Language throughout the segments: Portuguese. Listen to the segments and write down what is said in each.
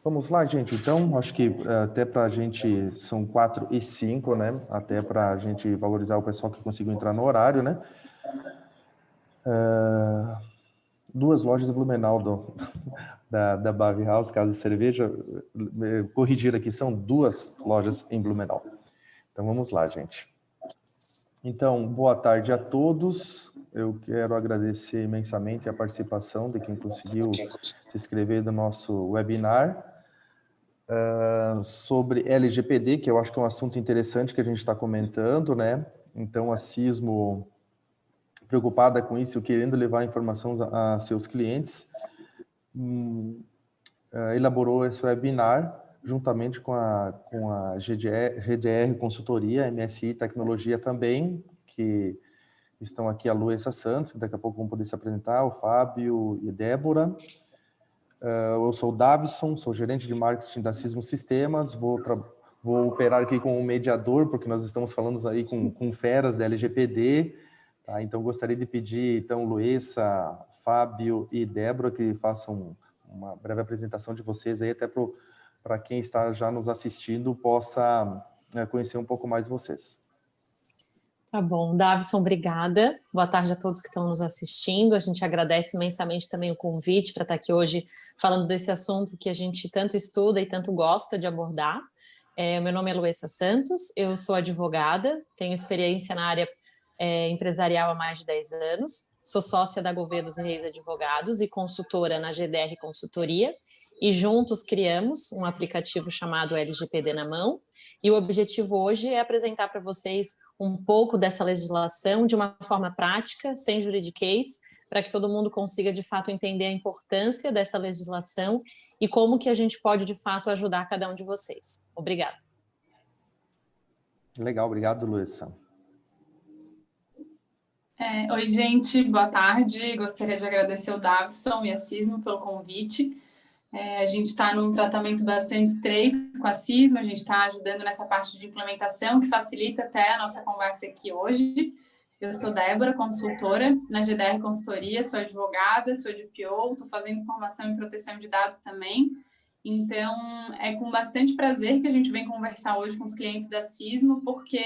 Vamos lá, gente. Então, acho que até para a gente são 4h05, né? Até para a gente valorizar o pessoal que conseguiu entrar no horário, né? Duas lojas em Blumenau da Bave House, Casa de Cerveja. Corrigir aqui, são duas lojas em Blumenau. Então, vamos lá, gente. Então, boa tarde a todos. Eu quero agradecer imensamente a participação de quem conseguiu se inscrever no nosso webinar sobre LGPD, que eu acho que é um assunto interessante que a gente está comentando, né? Então, a Sismo, preocupada com isso, querendo levar informação a seus clientes, elaborou esse webinar juntamente com a GDR Consultoria, MSI Tecnologia também, que estão aqui a Luísa Santos, que daqui a pouco vão poder se apresentar, o Fábio e Débora. Eu sou o Davison, sou gerente de marketing da Sismo Sistemas, vou operar aqui como mediador, porque nós estamos falando aí com feras da LGPD, tá? Então gostaria de pedir, então, Luísa, Fábio e Débora, que façam uma breve apresentação de vocês aí, até para quem está já nos assistindo possa conhecer um pouco mais vocês. Tá bom, Davison, obrigada. Boa tarde a todos que estão nos assistindo. A gente agradece imensamente também o convite para estar aqui hoje falando desse assunto que a gente tanto estuda e tanto gosta de abordar. Meu nome é Luísa Santos, eu sou advogada, tenho experiência na área empresarial há mais de 10 anos, sou sócia da Gouveia dos Reis Advogados e consultora na GDR Consultoria, e juntos criamos um aplicativo chamado LGPD na Mão, e o objetivo hoje é apresentar para vocês um pouco dessa legislação de uma forma prática, sem juridiquês, para que todo mundo consiga, de fato, entender a importância dessa legislação e como que a gente pode, de fato, ajudar cada um de vocês. Obrigada. Legal, obrigado, Luísa. Oi, gente, boa tarde. Gostaria de agradecer ao Davison e a Sismo pelo convite. A gente está num tratamento bastante estreito com a Sismo, a gente está ajudando nessa parte de implementação, que facilita até a nossa conversa aqui hoje. Eu sou Débora, consultora na GDR Consultoria, sou advogada, sou DPO, estou fazendo formação em proteção de dados também. Então, é com bastante prazer que a gente vem conversar hoje com os clientes da Sismo, porque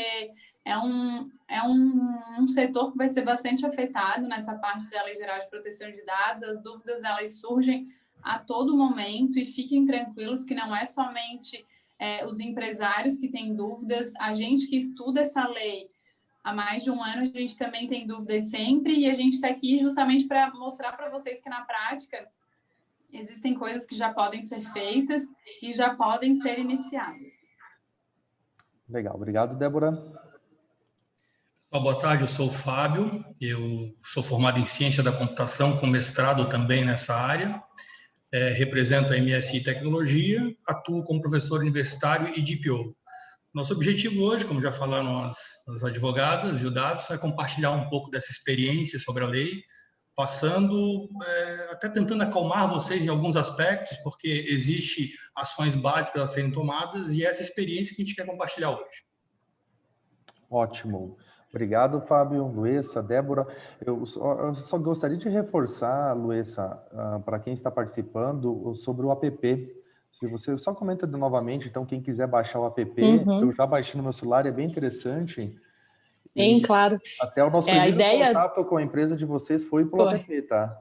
é um setor que vai ser bastante afetado nessa parte da Lei Geral de Proteção de Dados. As dúvidas, elas surgem a todo momento, e fiquem tranquilos que não é somente os empresários que têm dúvidas. A gente que estuda essa lei há mais de um ano, a gente também tem dúvidas sempre, e a gente está aqui justamente para mostrar para vocês que na prática existem coisas que já podem ser feitas e já podem ser iniciadas. Legal, obrigado, Débora. Boa tarde, eu sou o Fábio, eu sou formado em Ciência da Computação, com mestrado também nessa área, represento a MSI Tecnologia, atuo como professor universitário e DPO. Nosso objetivo hoje, como já falaram as advogadas e o Davison, é compartilhar um pouco dessa experiência sobre a lei, passando, até tentando acalmar vocês em alguns aspectos, porque existem ações básicas a serem tomadas e essa experiência que a gente quer compartilhar hoje. Ótimo. Obrigado, Fábio, Luísa, Débora. Eu só gostaria de reforçar, Luísa, para quem está participando, sobre o app. Se você só comenta novamente, então, quem quiser baixar o app, eu já baixei no meu celular, é bem interessante. Sim, claro. Até o nosso primeiro contato com a empresa de vocês foi pelo app, tá?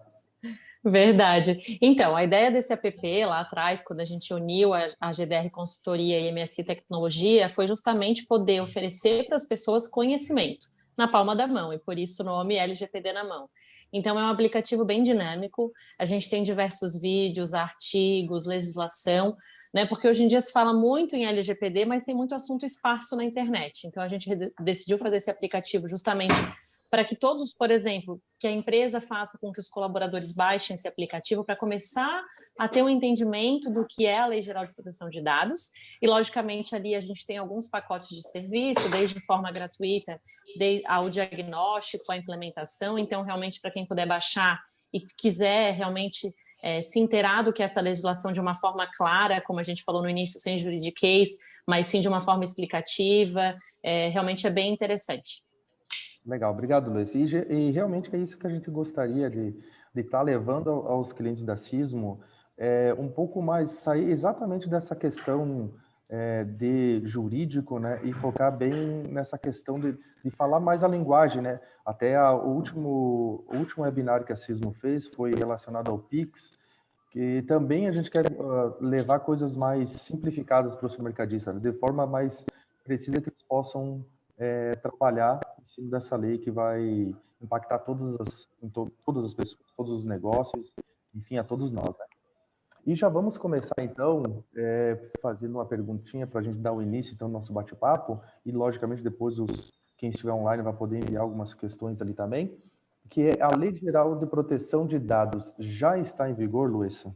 Verdade. Então, a ideia desse app lá atrás, quando a gente uniu a GDR Consultoria e MSI Tecnologia, foi justamente poder oferecer para as pessoas conhecimento na palma da mão, e por isso o nome LGPD na Mão. Então, é um aplicativo bem dinâmico, a gente tem diversos vídeos, artigos, legislação, né? Porque hoje em dia se fala muito em LGPD, mas tem muito assunto esparso na internet. Então, a gente decidiu fazer esse aplicativo justamente para que todos, por exemplo, que a empresa faça com que os colaboradores baixem esse aplicativo para começar a ter um entendimento do que é a Lei Geral de Proteção de Dados. E, logicamente, ali a gente tem alguns pacotes de serviço, desde forma gratuita ao diagnóstico, à implementação. Então, realmente, para quem puder baixar e quiser realmente se inteirar do que é essa legislação de uma forma clara, como a gente falou no início, sem juridiquês, mas sim de uma forma explicativa, realmente é bem interessante. Legal, obrigado, Luiz. E realmente é isso que a gente gostaria de estar levando aos clientes da Sismo, um pouco mais, sair exatamente dessa questão de jurídico, né, e focar bem nessa questão de falar mais a linguagem, né. Até o último webinar que a Sismo fez foi relacionado ao Pix, que também a gente quer levar coisas mais simplificadas para os supermercadistas, de forma mais precisa que eles possam trabalhar em cima dessa lei que vai impactar todas as pessoas, todos os negócios, enfim, a todos nós, né? E já vamos começar, então, fazendo uma perguntinha para a gente dar o início, então, do nosso bate-papo, e, logicamente, depois quem estiver online vai poder enviar algumas questões ali também, que é a Lei Geral de Proteção de Dados já está em vigor, Luísa?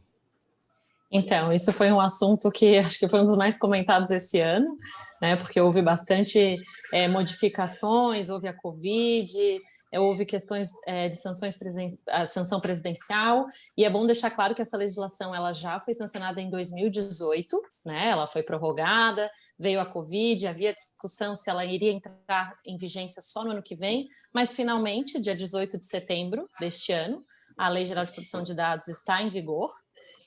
Então, isso foi um assunto que acho que foi um dos mais comentados esse ano, né, porque houve bastante modificações, houve a Covid, houve questões de sanção presidencial, e é bom deixar claro que essa legislação ela já foi sancionada em 2018, né, ela foi prorrogada, veio a Covid, havia discussão se ela iria entrar em vigência só no ano que vem, mas finalmente, dia 18 de setembro deste ano, a Lei Geral de Proteção de Dados está em vigor.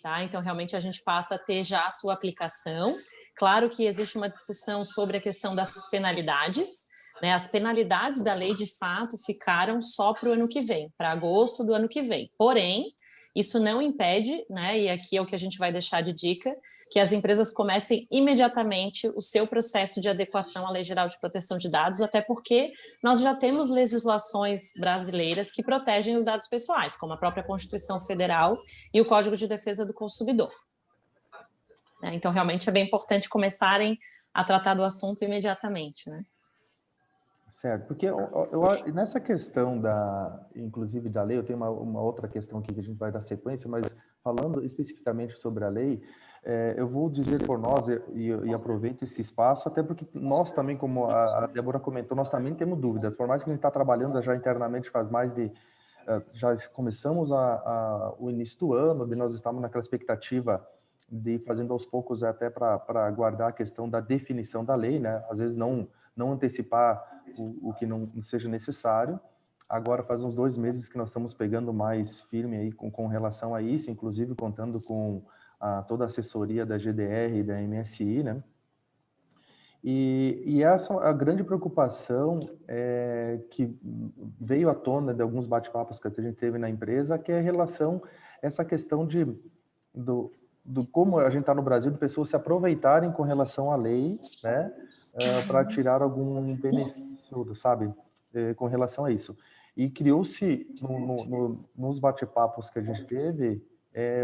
Tá? Então, realmente, a gente passa a ter já a sua aplicação. Claro que existe uma discussão sobre a questão das penalidades, né? As penalidades da lei, de fato, ficaram só para o ano que vem, para agosto do ano que vem. Porém, isso não impede, né? E aqui é o que a gente vai deixar de dica, que as empresas comecem imediatamente o seu processo de adequação à Lei Geral de Proteção de Dados, até porque nós já temos legislações brasileiras que protegem os dados pessoais, como a própria Constituição Federal e o Código de Defesa do Consumidor. Então, realmente é bem importante começarem a tratar do assunto imediatamente, né? Certo, porque nessa questão inclusive da lei, eu tenho uma outra questão aqui que a gente vai dar sequência, mas falando especificamente sobre a lei, eu vou dizer por nós, e aproveito esse espaço, até porque nós também, como a Débora comentou, nós também temos dúvidas, por mais que a gente está trabalhando já internamente faz mais de... Já começamos o início do ano, nós estamos naquela expectativa de ir fazendo aos poucos até para aguardar a questão da definição da lei, né? Às vezes não antecipar o que não seja necessário. Agora faz uns 2 meses que nós estamos pegando mais firme aí com relação a isso, inclusive contando com toda a assessoria da GDR e da MSI, né? E essa a grande preocupação que veio à tona de alguns bate-papos que a gente teve na empresa, que é essa questão do como a gente está no Brasil, de pessoas se aproveitarem com relação à lei, né, para tirar algum benefício, sabe, com relação a isso. E criou-se, nos bate-papos que a gente teve,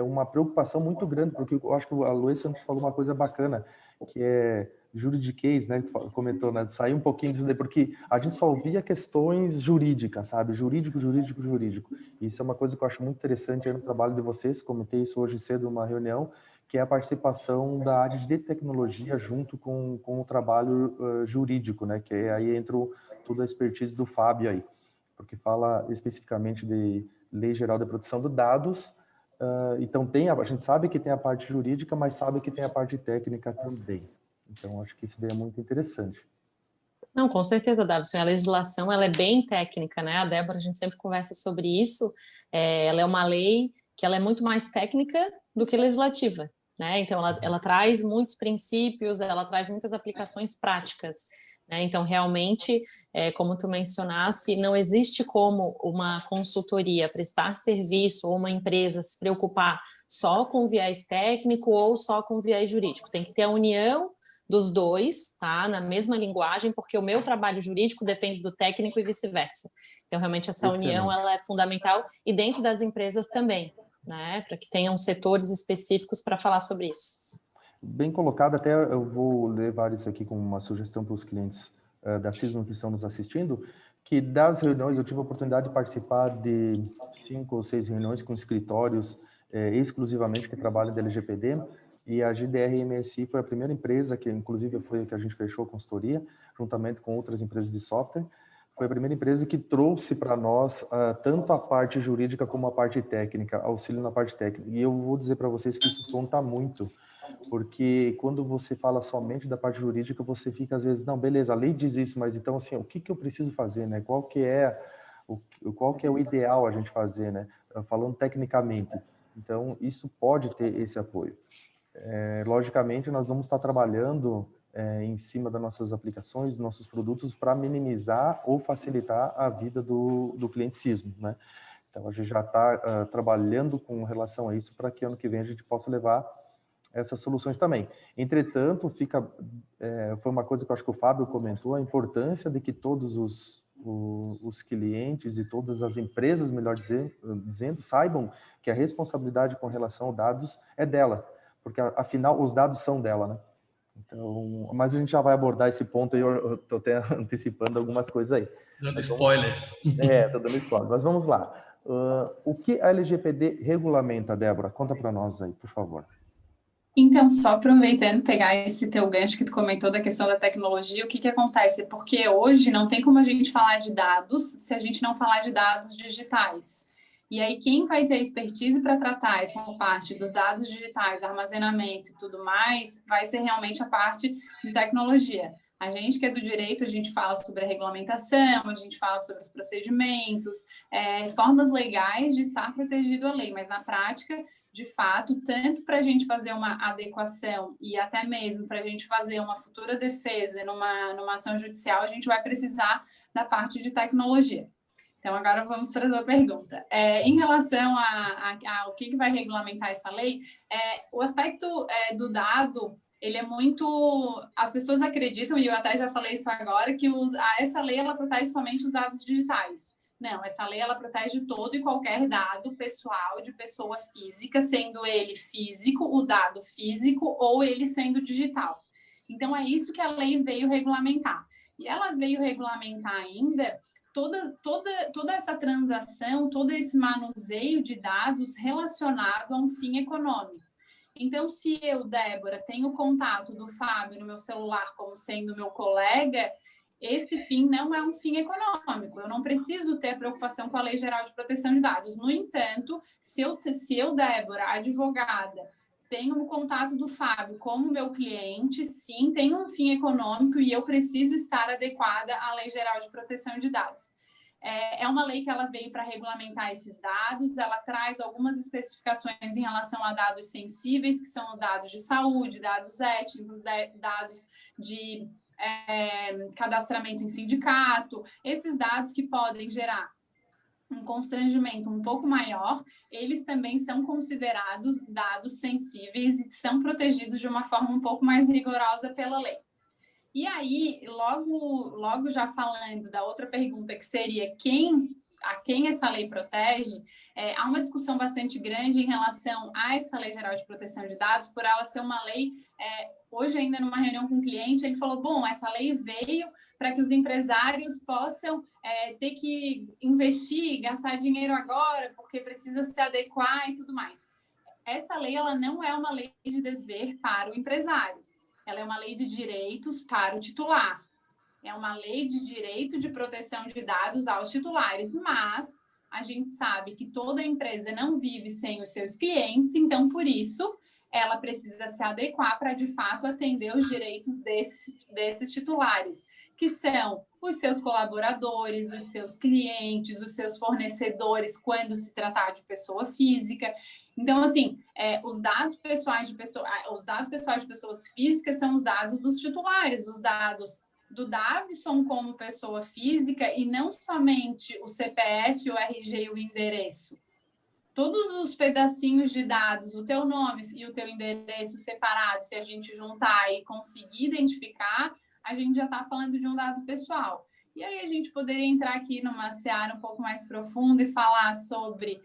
uma preocupação muito grande, porque eu acho que a Luísa antes falou uma coisa bacana, que é juridiquês, né, que tu comentou, né, de sair um pouquinho disso daí, porque a gente só ouvia questões jurídicas, sabe, jurídico. Isso é uma coisa que eu acho muito interessante aí no trabalho de vocês, comentei isso hoje cedo numa reunião, que é a participação da área de tecnologia junto com o trabalho jurídico, né, que aí entra toda a expertise do Fábio aí, porque fala especificamente de Lei Geral de Proteção de Dados. Então a gente sabe que tem a parte jurídica, mas sabe que tem a parte técnica também. Então, acho que isso daí é muito interessante. Não, com certeza, Davison. A legislação ela é bem técnica, né? A Débora, a gente sempre conversa sobre isso. Ela é uma lei que ela é muito mais técnica do que legislativa, né? Então, ela traz muitos princípios, ela traz muitas aplicações práticas, né? Então, realmente, como tu mencionasse, não existe como uma consultoria prestar serviço ou uma empresa se preocupar só com viés técnico ou só com viés jurídico. Tem que ter a união dos dois, tá? Na mesma linguagem, porque o meu trabalho jurídico depende do técnico e vice-versa. Então, realmente, essa união ela é fundamental e dentro das empresas também, né? Para que tenham setores específicos para falar sobre isso. Bem colocado, até eu vou levar isso aqui como uma sugestão para os clientes da Sismo que estão nos assistindo, que das reuniões, eu tive a oportunidade de participar de 5 ou 6 reuniões com escritórios exclusivamente que trabalham de LGPD, e a GDR MSI foi a primeira empresa que, inclusive, foi a que a gente fechou a consultoria, juntamente com outras empresas de software. Foi a primeira empresa que trouxe para nós tanto a parte jurídica como a parte técnica, auxílio na parte técnica. E eu vou dizer para vocês que isso conta muito, porque quando você fala somente da parte jurídica, você fica às vezes, não, beleza, a lei diz isso, mas então, assim, o que eu preciso fazer, né? Qual que é o ideal a gente fazer, né? Falando tecnicamente. Então, isso pode ter esse apoio. Logicamente, nós vamos estar trabalhando em cima das nossas aplicações, dos nossos produtos, para minimizar ou facilitar a vida do cliente Sismo, né? Então, a gente já está trabalhando com relação a isso para que ano que vem a gente possa levar essas soluções também. Entretanto, foi uma coisa que eu acho que o Fábio comentou, a importância de que todos os clientes e todas as empresas, melhor dizendo, saibam que a responsabilidade com relação aos dados é dela, porque afinal os dados são dela, né? Então, mas a gente já vai abordar esse ponto aí, eu estou até antecipando algumas coisas aí. Dando spoiler. Estou dando spoiler, mas vamos lá. O que a LGPD regulamenta, Débora? Conta para nós aí, por favor. Então, só aproveitando pegar esse teu gancho que tu comentou da questão da tecnologia, o que acontece? Porque hoje não tem como a gente falar de dados se a gente não falar de dados digitais. E aí, quem vai ter expertise para tratar essa parte dos dados digitais, armazenamento e tudo mais, vai ser realmente a parte de tecnologia. A gente que é do direito, a gente fala sobre a regulamentação, a gente fala sobre os procedimentos, formas legais de estar protegido a lei, mas na prática, de fato, tanto para a gente fazer uma adequação e até mesmo para a gente fazer uma futura defesa numa ação judicial, a gente vai precisar da parte de tecnologia. Então, agora vamos para a tua pergunta. Em relação ao que vai regulamentar essa lei, o aspecto do dado, ele é muito... As pessoas acreditam, e eu até já falei isso agora, que essa lei ela protege somente os dados digitais. Não, essa lei ela protege todo e qualquer dado pessoal de pessoa física, sendo ele físico, o dado físico, ou ele sendo digital. Então, é isso que a lei veio regulamentar. E ela veio regulamentar ainda toda essa transação, todo esse manuseio de dados relacionado a um fim econômico. Então, se eu, Débora, tenho o contato do Fábio no meu celular como sendo meu colega, esse fim não é um fim econômico. Eu não preciso ter preocupação com a Lei Geral de Proteção de Dados. No entanto, se eu, Débora, advogada, tenho o contato do Fábio como meu cliente, sim, tem um fim econômico e eu preciso estar adequada à Lei Geral de Proteção de Dados. É uma lei que ela veio para regulamentar esses dados, ela traz algumas especificações em relação a dados sensíveis, que são os dados de saúde, dados étnicos, dados de cadastramento em sindicato, esses dados que podem gerar um constrangimento um pouco maior, eles também são considerados dados sensíveis e são protegidos de uma forma um pouco mais rigorosa pela lei. E aí, logo já falando da outra pergunta, que seria a quem essa lei protege, há uma discussão bastante grande em relação a essa Lei Geral de Proteção de Dados, por ela ser uma lei, hoje ainda numa reunião com o cliente, ele falou, bom, essa lei veio para que os empresários possam ter que investir, gastar dinheiro agora, porque precisa se adequar e tudo mais. Essa lei, ela não é uma lei de dever para o empresário, ela é uma lei de direitos para o titular. É uma lei de direito de proteção de dados aos titulares, mas a gente sabe que toda empresa não vive sem os seus clientes, então, por isso, ela precisa se adequar para, de fato, atender os direitos desses titulares, que são os seus colaboradores, os seus clientes, os seus fornecedores, quando se tratar de pessoa física. Então, assim, os dados pessoais de pessoas físicas são os dados dos titulares, os dados do Davison como pessoa física e não somente o CPF, o RG e o endereço. Todos os pedacinhos de dados, o teu nome e o teu endereço separados, se a gente juntar e conseguir identificar, a gente já está falando de um dado pessoal. E aí a gente poderia entrar aqui numa seara um pouco mais profunda e falar sobre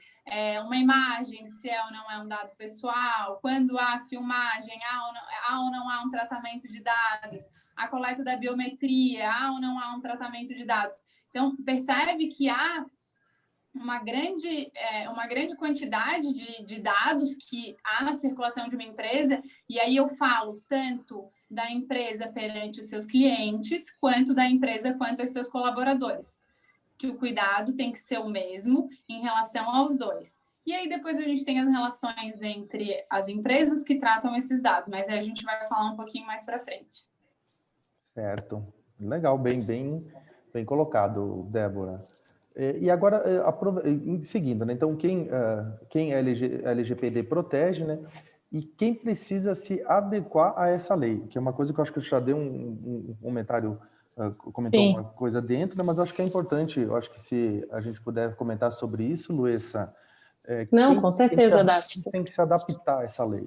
uma imagem, se é ou não é um dado pessoal, quando há filmagem, há ou não há um tratamento de dados, a coleta da biometria, há ou não há um tratamento de dados. Então, percebe que há uma grande quantidade de dados que há na circulação de uma empresa, e aí eu falo tanto da empresa perante os seus clientes, quanto da empresa quanto aos seus colaboradores, que o cuidado tem que ser o mesmo em relação aos dois. E aí depois a gente tem as relações entre as empresas que tratam esses dados, mas aí a gente vai falar um pouquinho mais para frente. Certo. Legal, bem colocado, Débora. E agora, seguindo, né? Então, quem a LGPD protege, né? E quem precisa se adequar a essa lei, que é uma coisa que eu acho que eu já dei um comentário, comentou Sim. uma coisa dentro, né? Mas eu acho que é importante, eu acho que se a gente puder comentar sobre isso, Luessa, Não, quem com certeza, quem tem que se adaptar a essa lei?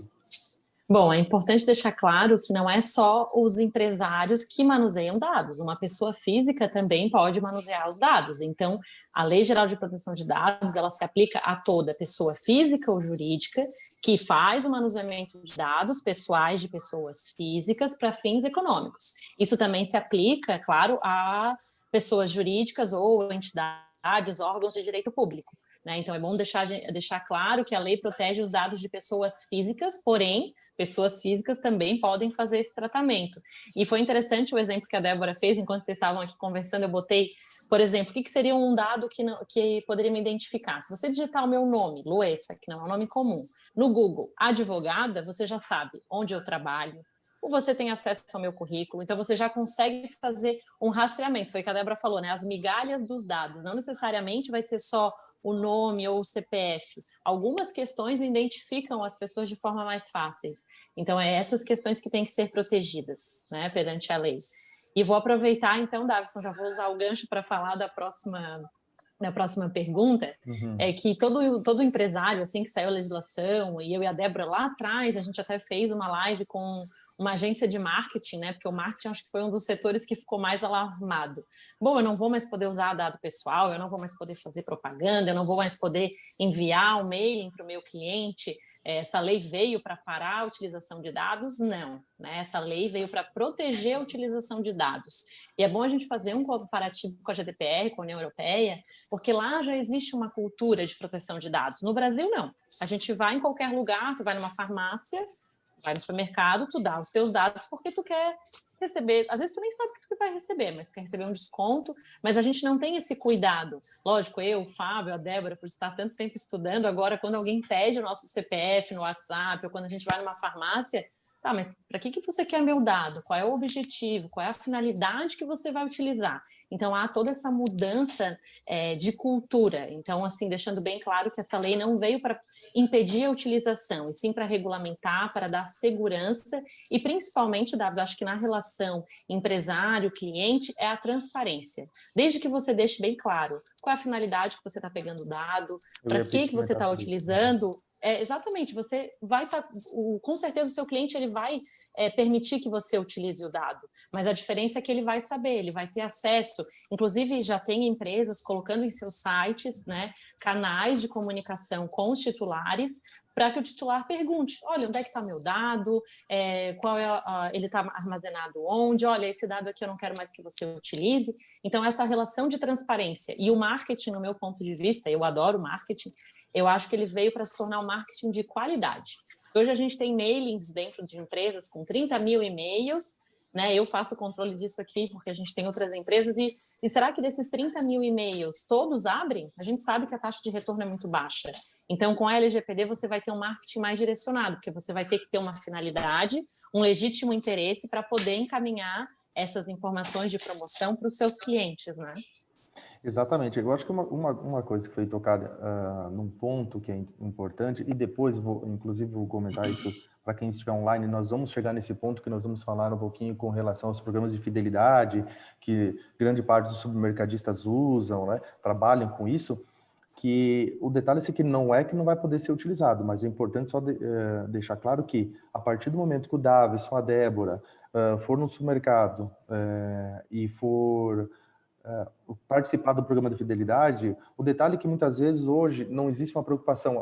Bom, é importante deixar claro que não é só os empresários que manuseiam dados, uma pessoa física também pode manusear os dados. Então, a Lei Geral de Proteção de Dados, ela se aplica a toda pessoa física ou jurídica que faz o manuseamento de dados pessoais de pessoas físicas para fins econômicos. Isso também se aplica, é claro, a pessoas jurídicas ou entidades, órgãos de direito público, né? Então, é bom deixar claro que a lei protege os dados de pessoas físicas, porém, pessoas físicas também podem fazer esse tratamento. E foi interessante o exemplo que a Débora fez, enquanto vocês estavam aqui conversando, eu botei, por exemplo, o que seria um dado que poderia me identificar? Se você digitar o meu nome, Luessa, que não é um nome comum, no Google, advogada, você já sabe onde eu trabalho, ou você tem acesso ao meu currículo, então você já consegue fazer um rastreamento, foi o que a Débora falou, né? As migalhas dos dados, não necessariamente vai ser só o nome ou o CPF. Algumas questões identificam as pessoas de forma mais fáceis. Então, é essas questões que têm que ser protegidas, né, perante a lei. E vou aproveitar, então, Davison, já vou usar o gancho para falar da próxima pergunta, é que todo empresário, assim que saiu a legislação, e eu e a Débora lá atrás, a gente até fez uma live com uma agência de marketing, né? Porque o marketing acho que foi um dos setores que ficou mais alarmado. Bom, eu não vou mais poder usar dado pessoal, eu não vou mais poder fazer propaganda, eu não vou mais poder enviar um mailing para o meu cliente. Essa lei veio para parar a utilização de dados? Não, né? Essa lei veio para proteger a utilização de dados. E é bom a gente fazer um comparativo com a GDPR, com a União Europeia, porque lá já existe uma cultura de proteção de dados. No Brasil, não. A gente vai em qualquer lugar, tu vai numa farmácia, vai no supermercado, tu dá os teus dados porque tu quer receber, às vezes tu nem sabe o que tu vai receber, mas tu quer receber um desconto, mas a gente não tem esse cuidado. Lógico, eu, o Fábio, a Débora, por estar tanto tempo estudando, agora quando alguém pede o nosso CPF no WhatsApp, ou quando a gente vai numa farmácia, tá, mas para que você quer meu dado? Qual é o objetivo? Qual é a finalidade que você vai utilizar? Então, há toda essa mudança de cultura. Então, assim, deixando bem claro que essa lei não veio para impedir a utilização, e sim para regulamentar, para dar segurança e, principalmente, Davi, acho que na relação empresário-cliente é a transparência. Desde que você deixe bem claro qual é a finalidade que você está pegando o dado, para que você está utilizando. Exatamente, você vai estar, com certeza o seu cliente ele vai permitir que você utilize o dado, mas a diferença é que ele vai saber, ele vai ter acesso, inclusive já tem empresas colocando em seus sites, né, canais de comunicação com os titulares, para que o titular pergunte, olha, onde é que está meu dado, ele está armazenado onde, olha, esse dado aqui eu não quero mais que você utilize. Então, essa relação de transparência e o marketing, no meu ponto de vista, eu adoro marketing, eu acho que ele veio para se tornar um marketing de qualidade. Hoje a gente tem mailings dentro de empresas com 30 mil e-mails, né? Eu faço o controle disso aqui porque a gente tem outras empresas e será que desses 30 mil e-mails todos abrem? A gente sabe que a taxa de retorno é muito baixa. Então, com a LGPD, você vai ter um marketing mais direcionado, porque você vai ter que ter uma finalidade, um legítimo interesse para poder encaminhar essas informações de promoção para os seus clientes, né? Exatamente. Eu acho que uma coisa que foi tocada num ponto que é importante, e depois, inclusive, vou comentar isso para quem estiver online, nós vamos chegar nesse ponto que nós vamos falar um pouquinho com relação aos programas de fidelidade, que grande parte dos supermercadistas usam, né, trabalham com isso, que o detalhe é que não é que não vai poder ser utilizado, mas é importante só deixar claro que, a partir do momento que o Davison, a Débora, for no supermercado e for participar do programa de fidelidade, o detalhe é que muitas vezes hoje não existe uma preocupação,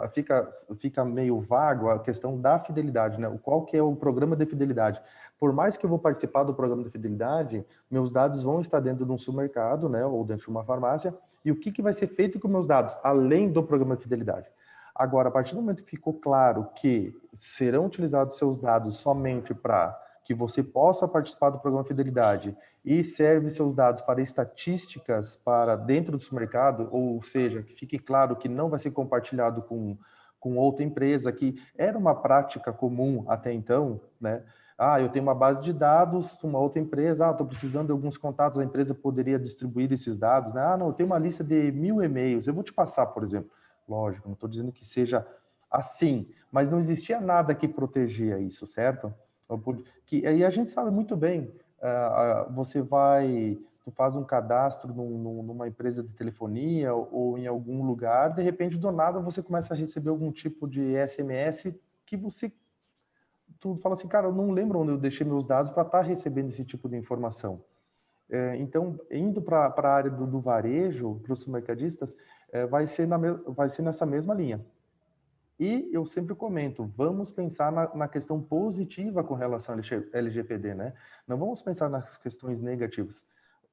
fica meio vago a questão da fidelidade, né? Qual que é o programa de fidelidade? Por mais que eu vou participar do programa de fidelidade, meus dados vão estar dentro de um supermercado, né, ou dentro de uma farmácia, e o que vai ser feito com meus dados, além do programa de fidelidade? Agora, a partir do momento que ficou claro que serão utilizados seus dados somente para que você possa participar do programa Fidelidade e serve seus dados para estatísticas para dentro do supermercado, ou seja, que fique claro que não vai ser compartilhado com outra empresa, que era uma prática comum até então, né? Ah, eu tenho uma base de dados de uma outra empresa, estou precisando de alguns contatos, a empresa poderia distribuir esses dados, né? Ah, não, eu tenho uma lista de 1000 e-mails, eu vou te passar, por exemplo. Lógico, não estou dizendo que seja assim, mas não existia nada que protegia isso, certo? E a gente sabe muito bem, tu faz um cadastro numa empresa de telefonia ou em algum lugar, de repente, do nada, você começa a receber algum tipo de SMS que tu fala assim, cara, eu não lembro onde eu deixei meus dados para estar recebendo esse tipo de informação. Então, indo para a área do varejo, para os supermercadistas, vai ser nessa mesma linha. E eu sempre comento, vamos pensar na questão positiva com relação ao LGPD, né? Não vamos pensar nas questões negativas.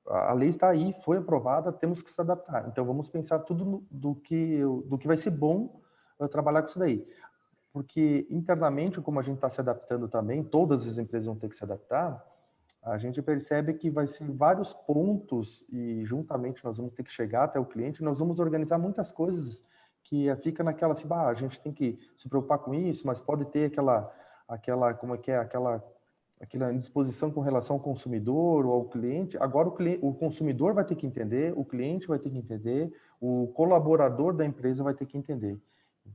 A lei está aí, foi aprovada, temos que se adaptar. Então, vamos pensar tudo do que vai ser bom trabalhar com isso daí. Porque internamente, como a gente está se adaptando também, todas as empresas vão ter que se adaptar, a gente percebe que vai ser vários pontos e juntamente nós vamos ter que chegar até o cliente, nós vamos organizar muitas coisas que fica naquela assim, a gente tem que se preocupar com isso, mas pode ter aquela indisposição com relação ao consumidor ou ao cliente. Agora o consumidor vai ter que entender, o cliente vai ter que entender, o colaborador da empresa vai ter que entender.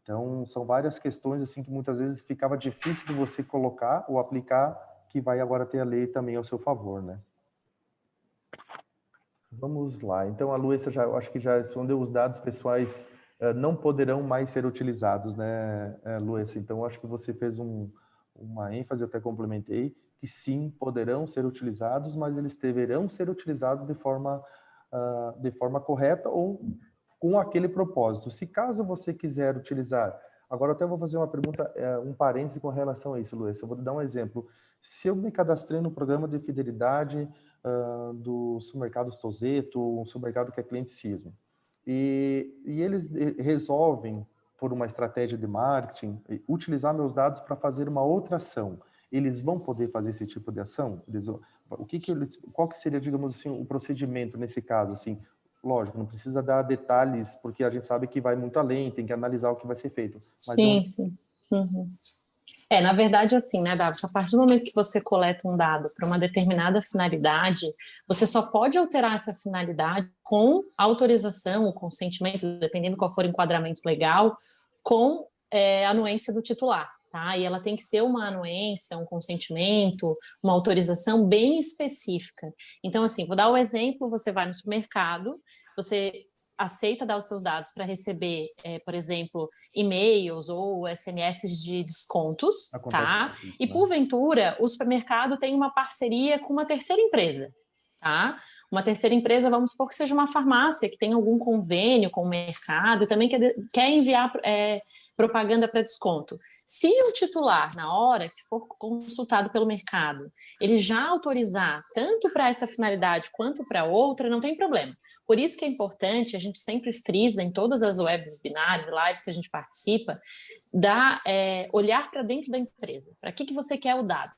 Então, são várias questões assim que muitas vezes ficava difícil de você colocar ou aplicar, que vai agora ter a lei também ao seu favor, né? Vamos lá. Então, a Luísa acho que já respondeu, os dados pessoais não poderão mais ser utilizados, né, Luísa? Então, acho que você fez uma ênfase, eu até complementei, que sim, poderão ser utilizados, mas eles deverão ser utilizados de forma correta ou com aquele propósito. Se caso você quiser utilizar, agora eu até vou fazer uma pergunta, um parêntese com relação a isso, Luísa. Eu vou te dar um exemplo. Se eu me cadastrei no programa de fidelidade do supermercado Tozeto, um supermercado que é cliente Sismo, e eles resolvem, por uma estratégia de marketing, utilizar meus dados para fazer uma outra ação, eles vão poder fazer esse tipo de ação? Qual que seria, digamos assim, o procedimento nesse caso? Assim, lógico, não precisa dar detalhes, porque a gente sabe que vai muito além, tem que analisar o que vai ser feito. Mas sim. Uhum. Na verdade, assim, né, Davi, a partir do momento que você coleta um dado para uma determinada finalidade, você só pode alterar essa finalidade com autorização, o consentimento, dependendo qual for o enquadramento legal, com a anuência do titular, tá? E ela tem que ser uma anuência, um consentimento, uma autorização bem específica. Então, assim, vou dar um exemplo, você vai no supermercado, você aceita dar os seus dados para receber, por exemplo, e-mails ou SMS de descontos, tá? Isso, e porventura o supermercado tem uma parceria com uma terceira empresa, tá? Uma terceira empresa, vamos supor que seja uma farmácia que tem algum convênio com o mercado e também quer enviar propaganda para desconto. Se o titular, na hora que for consultado pelo mercado, ele já autorizar tanto para essa finalidade quanto para outra, não tem problema. Por isso que é importante, a gente sempre frisa em todas as webinars e lives que a gente participa, olhar para dentro da empresa. Para que você quer o dado?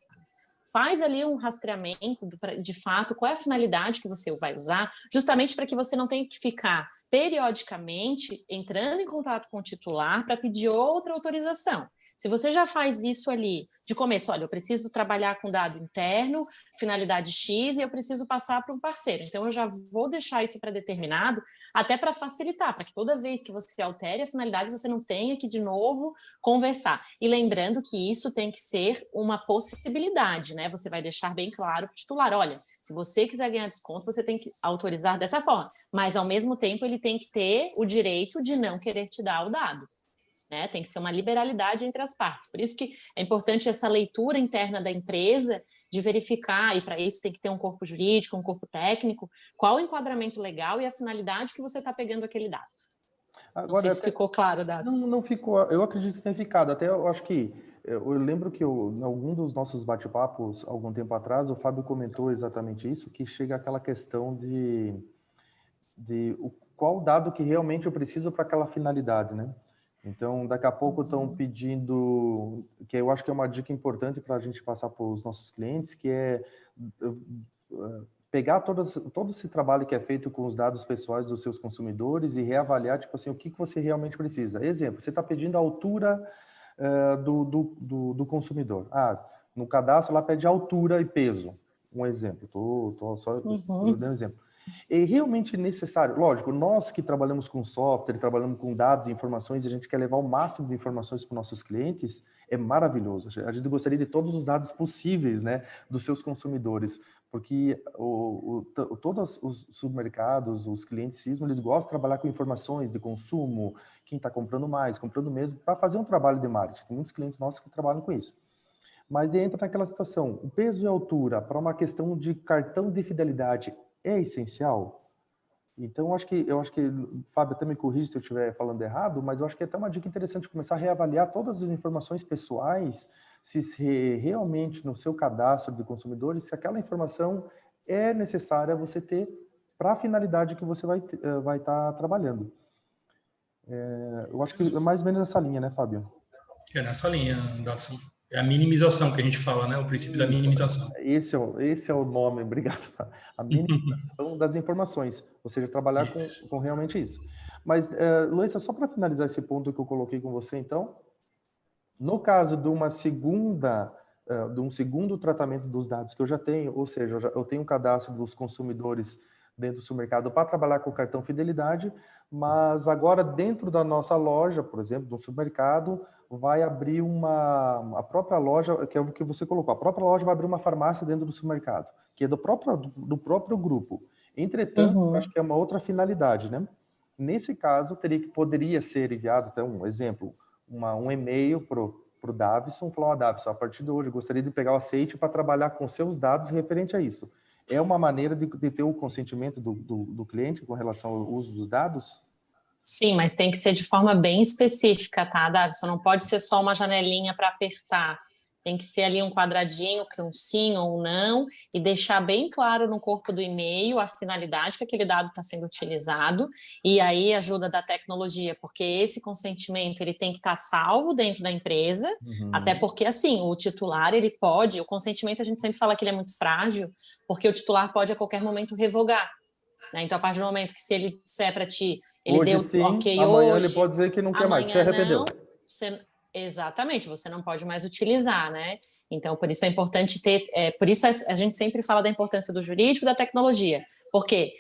Faz ali um rastreamento, de fato, qual é a finalidade que você vai usar, justamente para que você não tenha que ficar periodicamente entrando em contato com o titular para pedir outra autorização. Se você já faz isso ali de começo, olha, eu preciso trabalhar com dado interno, finalidade X, e eu preciso passar para um parceiro. Então, eu já vou deixar isso pré-determinado, até para facilitar, para que toda vez que você altere a finalidade, você não tenha que, de novo, conversar. E lembrando que isso tem que ser uma possibilidade, né? Você vai deixar bem claro para o titular, olha, se você quiser ganhar desconto, você tem que autorizar dessa forma. Mas, ao mesmo tempo, ele tem que ter o direito de não querer te dar o dado. Né? Tem que ser uma liberalidade entre as partes. Por isso que é importante essa leitura interna da empresa de verificar, e para isso tem que ter um corpo jurídico, um corpo técnico, qual o enquadramento legal e a finalidade que você está pegando aquele dado. Agora, não sei se ficou claro, Davi. Não ficou, eu acredito que tenha ficado. Até eu acho que, eu lembro que em algum dos nossos bate-papos, algum tempo atrás, o Fábio comentou exatamente isso, que chega aquela questão de qual dado que realmente eu preciso para aquela finalidade, né? Então, daqui a pouco estão pedindo, que eu acho que é uma dica importante para a gente passar para os nossos clientes, que é pegar todo esse trabalho que é feito com os dados pessoais dos seus consumidores e reavaliar, tipo assim, o que você realmente precisa. Exemplo, você está pedindo a altura do consumidor. No cadastro, lá pede altura e peso. Um exemplo, estou só dando um exemplo. É realmente necessário, lógico, nós que trabalhamos com software, trabalhamos com dados e informações, a gente quer levar o máximo de informações para os nossos clientes, é maravilhoso. A gente gostaria de todos os dados possíveis, né, dos seus consumidores, porque todos os supermercados, os clientes Sismo, eles gostam de trabalhar com informações de consumo, quem está comprando mais, comprando mesmo, para fazer um trabalho de marketing. Tem muitos clientes nossos que trabalham com isso. Mas entra naquela situação, o peso e a altura para uma questão de cartão de fidelidade é essencial? Então, eu acho que, Fábio, até me corrige se eu estiver falando errado, mas eu acho que é até uma dica interessante começar a reavaliar todas as informações pessoais, se realmente no seu cadastro de consumidores, se aquela informação é necessária você ter para a finalidade que você vai estar trabalhando. Eu acho que é mais ou menos nessa linha, né, Fábio? É nessa linha, Davi. É a minimização que a gente fala, né? O princípio da minimização. Esse é o nome, obrigado. A minimização das informações, ou seja, trabalhar com realmente isso. Mas, Luísa, só para finalizar esse ponto que eu coloquei com você, então, no caso de de um segundo tratamento dos dados que eu já tenho, ou seja, eu tenho um cadastro dos consumidores dentro do supermercado para trabalhar com o cartão fidelidade, mas agora dentro da nossa loja, por exemplo, do supermercado, vai abrir a própria loja, que é o que você colocou, a própria loja vai abrir uma farmácia dentro do supermercado, que é do próprio grupo. Entretanto, acho que é uma outra finalidade, né? Nesse caso, poderia ser enviado, até um exemplo, um e-mail para o Davison, falou, Davison, a partir de hoje, eu gostaria de pegar o aceite para trabalhar com seus dados referente a isso. É uma maneira de ter o consentimento do cliente com relação ao uso dos dados? Sim, mas tem que ser de forma bem específica, tá, Davison? Não pode ser só uma janelinha para apertar. Tem que ser ali um quadradinho, que um sim ou um não, e deixar bem claro no corpo do e-mail a finalidade que aquele dado está sendo utilizado, e aí ajuda da tecnologia, porque esse consentimento ele tem que estar salvo dentro da empresa, até porque, assim, o titular, ele pode, o consentimento a gente sempre fala que ele é muito frágil, porque o titular pode a qualquer momento revogar, né? Então, a partir do momento que se ele disser para ti, ele hoje deu sim, ok amanhã hoje, ele pode dizer que não quer mais, que se amanhã arrependeu. não, exatamente, você não pode mais utilizar, né? Então, por isso é importante ter, por isso a gente sempre fala da importância do jurídico e da tecnologia, porque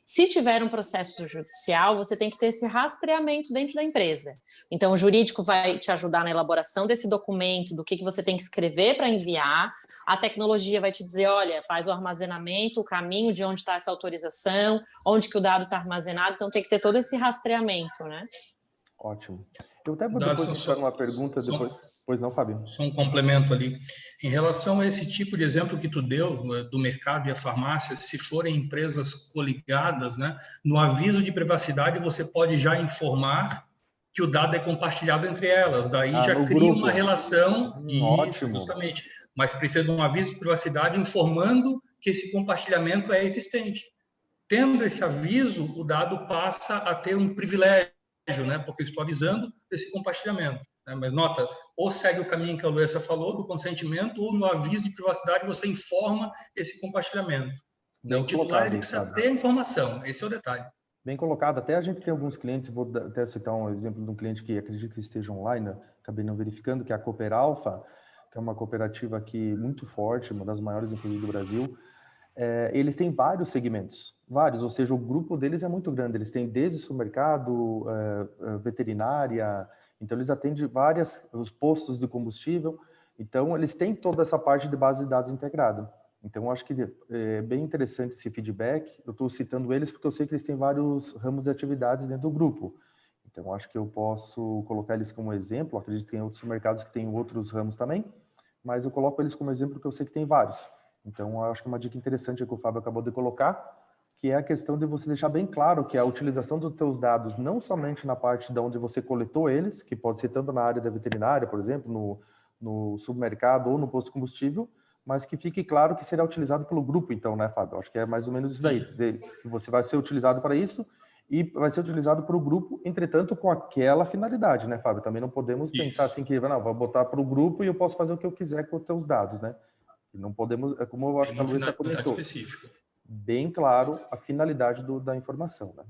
se tiver um processo judicial, você tem que ter esse rastreamento dentro da empresa. Então, o jurídico vai te ajudar na elaboração desse documento, do que você tem que escrever para enviar. A tecnologia vai te dizer, olha, faz o armazenamento, o caminho de onde está essa autorização, onde que o dado está armazenado. Então, tem que ter todo esse rastreamento, né? Ótimo. Eu até vou Dados depois entrar numa pergunta depois. Pois não, Fábio? Só um complemento ali. Em relação a esse tipo de exemplo que tu deu, do mercado e a farmácia, se forem empresas coligadas, né, no aviso de privacidade você pode já informar que o dado é compartilhado entre elas. Daí já No cria grupo. uma relação, isso, Ótimo. justamente. Mas precisa de um aviso de privacidade informando que esse compartilhamento é existente. Tendo esse aviso, o dado passa a ter um privilégio, né? Porque eu estou avisando desse compartilhamento. Né? Mas nota, ou segue o caminho que a Luísa falou, do consentimento, ou no aviso de privacidade você informa esse compartilhamento. Né? O titular ele precisa ter informação, esse é o detalhe. Bem colocado. Até a gente tem alguns clientes, vou até citar um exemplo de um cliente que acredito que esteja online, acabei não verificando, que é a Cooper Alpha, que é uma cooperativa aqui muito forte, uma das maiores, inclusive, do Brasil. Eles têm vários segmentos, ou seja, o grupo deles é muito grande, eles têm desde supermercado, veterinária, então eles atendem os postos de combustível, então eles têm toda essa parte de base de dados integrada. Então eu acho que é bem interessante esse feedback, eu estou citando eles porque eu sei que eles têm vários ramos de atividades dentro do grupo, então eu acho que eu posso colocar eles como exemplo, acredito que tem outros mercados que têm outros ramos também, mas eu coloco eles como exemplo porque eu sei que tem vários. Então, eu acho que uma dica interessante que o Fábio acabou de colocar, que é a questão de você deixar bem claro que a utilização dos teus dados, não somente na parte de onde você coletou eles, que pode ser tanto na área da veterinária, por exemplo, no supermercado ou no posto de combustível, mas que fique claro que será utilizado pelo grupo, então, né, Fábio? Acho que é mais ou menos isso daí, dizer que você vai ser utilizado para isso e vai ser utilizado para o grupo, entretanto, com aquela finalidade, né, Fábio? Também não podemos pensar assim que, não, vou botar para o grupo e eu posso fazer o que eu quiser com os teus dados, né? Não podemos, como eu acho que a Luísa comentou, específica. Bem claro a finalidade da informação. Né?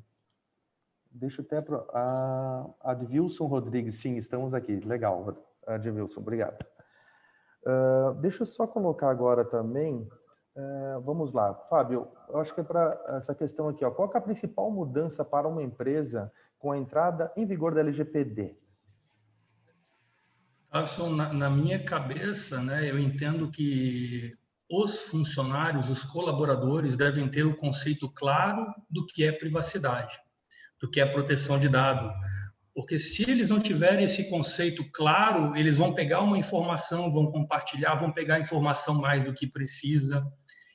Deixa eu até... A Advilson Rodrigues, sim, estamos aqui. Legal, Advilson, obrigado. Deixa eu só colocar agora também, vamos lá, Fábio, eu acho que é para essa questão aqui, ó, qual que é a principal mudança para uma empresa com a entrada em vigor da LGPD? Na minha cabeça, né, eu entendo que os funcionários, os colaboradores devem ter o conceito claro do que é privacidade, do que é proteção de dado. Porque se eles não tiverem esse conceito claro, eles vão pegar uma informação, vão compartilhar, vão pegar informação mais do que precisa.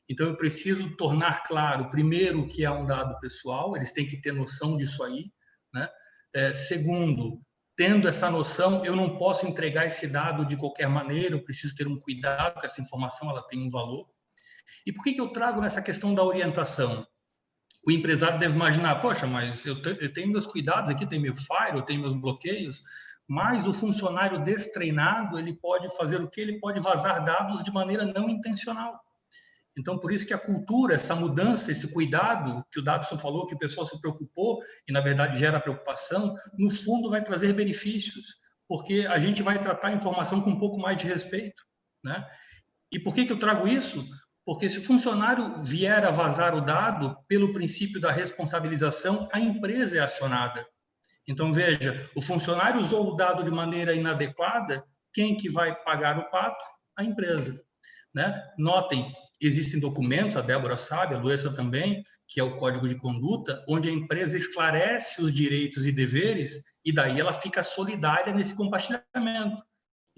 Então, eu preciso tornar claro, primeiro, o que é um dado pessoal, eles têm que ter noção disso aí, né? Segundo, tendo essa noção, eu não posso entregar esse dado de qualquer maneira, eu preciso ter um cuidado, porque essa informação ela tem um valor. E por que eu trago nessa questão da orientação? O empresário deve imaginar, poxa, mas eu tenho meus cuidados aqui, tenho meu firewall, eu tenho meus bloqueios, mas o funcionário destreinado, ele pode fazer o quê? Ele pode vazar dados de maneira não intencional. Então, por isso que a cultura, essa mudança, esse cuidado que o Davison falou, que o pessoal se preocupou e, na verdade, gera preocupação, no fundo vai trazer benefícios, porque a gente vai tratar a informação com um pouco mais de respeito, né? E por que eu trago isso? Porque se o funcionário vier a vazar o dado, pelo princípio da responsabilização, a empresa é acionada. Então, veja, o funcionário usou o dado de maneira inadequada, quem que vai pagar o pato? A empresa, né? Notem, existem documentos, a Débora sabe, a Luísa também, que é o Código de Conduta, onde a empresa esclarece os direitos e deveres e daí ela fica solidária nesse compartilhamento.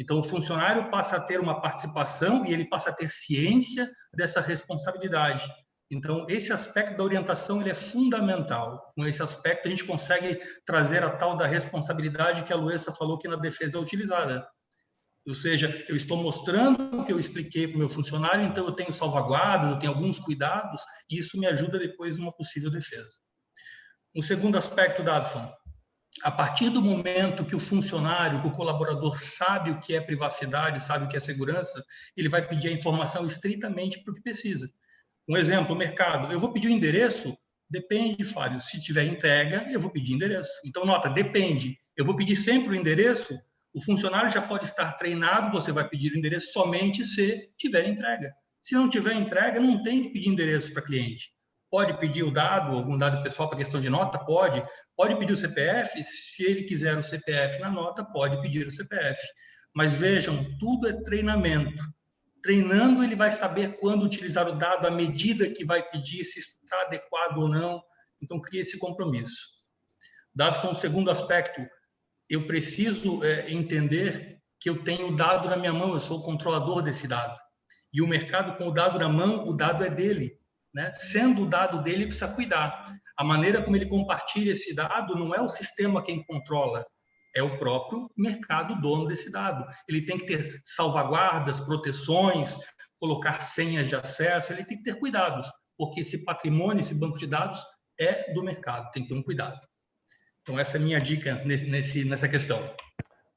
Então, o funcionário passa a ter uma participação e ele passa a ter ciência dessa responsabilidade. Então, esse aspecto da orientação ele é fundamental. Com esse aspecto, a gente consegue trazer a tal da responsabilidade que a Luísa falou que na defesa é utilizada. Ou seja, eu estou mostrando o que eu expliquei para o meu funcionário, então eu tenho salvaguardas, eu tenho alguns cuidados, e isso me ajuda depois numa possível defesa. Um segundo aspecto, Davison, a partir do momento que o funcionário, que o colaborador sabe o que é privacidade, sabe o que é segurança, ele vai pedir a informação estritamente para o que precisa. Um exemplo, o mercado. Eu vou pedir o endereço? Depende, Fábio. Se tiver entrega, eu vou pedir endereço. Então, nota, depende. Eu vou pedir sempre o endereço? O funcionário já pode estar treinado, você vai pedir o endereço somente se tiver entrega. Se não tiver entrega, não tem que pedir endereço para cliente. Pode pedir o dado, algum dado pessoal para questão de nota? Pode. Pode pedir o CPF? Se ele quiser o CPF na nota, pode pedir o CPF. Mas vejam, tudo é treinamento. Treinando, ele vai saber quando utilizar o dado, à medida que vai pedir, se está adequado ou não. Então, cria esse compromisso. Davison, segundo aspecto, eu preciso entender que eu tenho o dado na minha mão, eu sou o controlador desse dado. E o mercado, com o dado na mão, o dado é dele, né? Sendo o dado dele, precisa cuidar. A maneira como ele compartilha esse dado não é o sistema quem controla, é o próprio mercado dono desse dado. Ele tem que ter salvaguardas, proteções, colocar senhas de acesso, ele tem que ter cuidados, porque esse patrimônio, esse banco de dados é do mercado, tem que ter um cuidado. Então, essa é a minha dica nessa questão.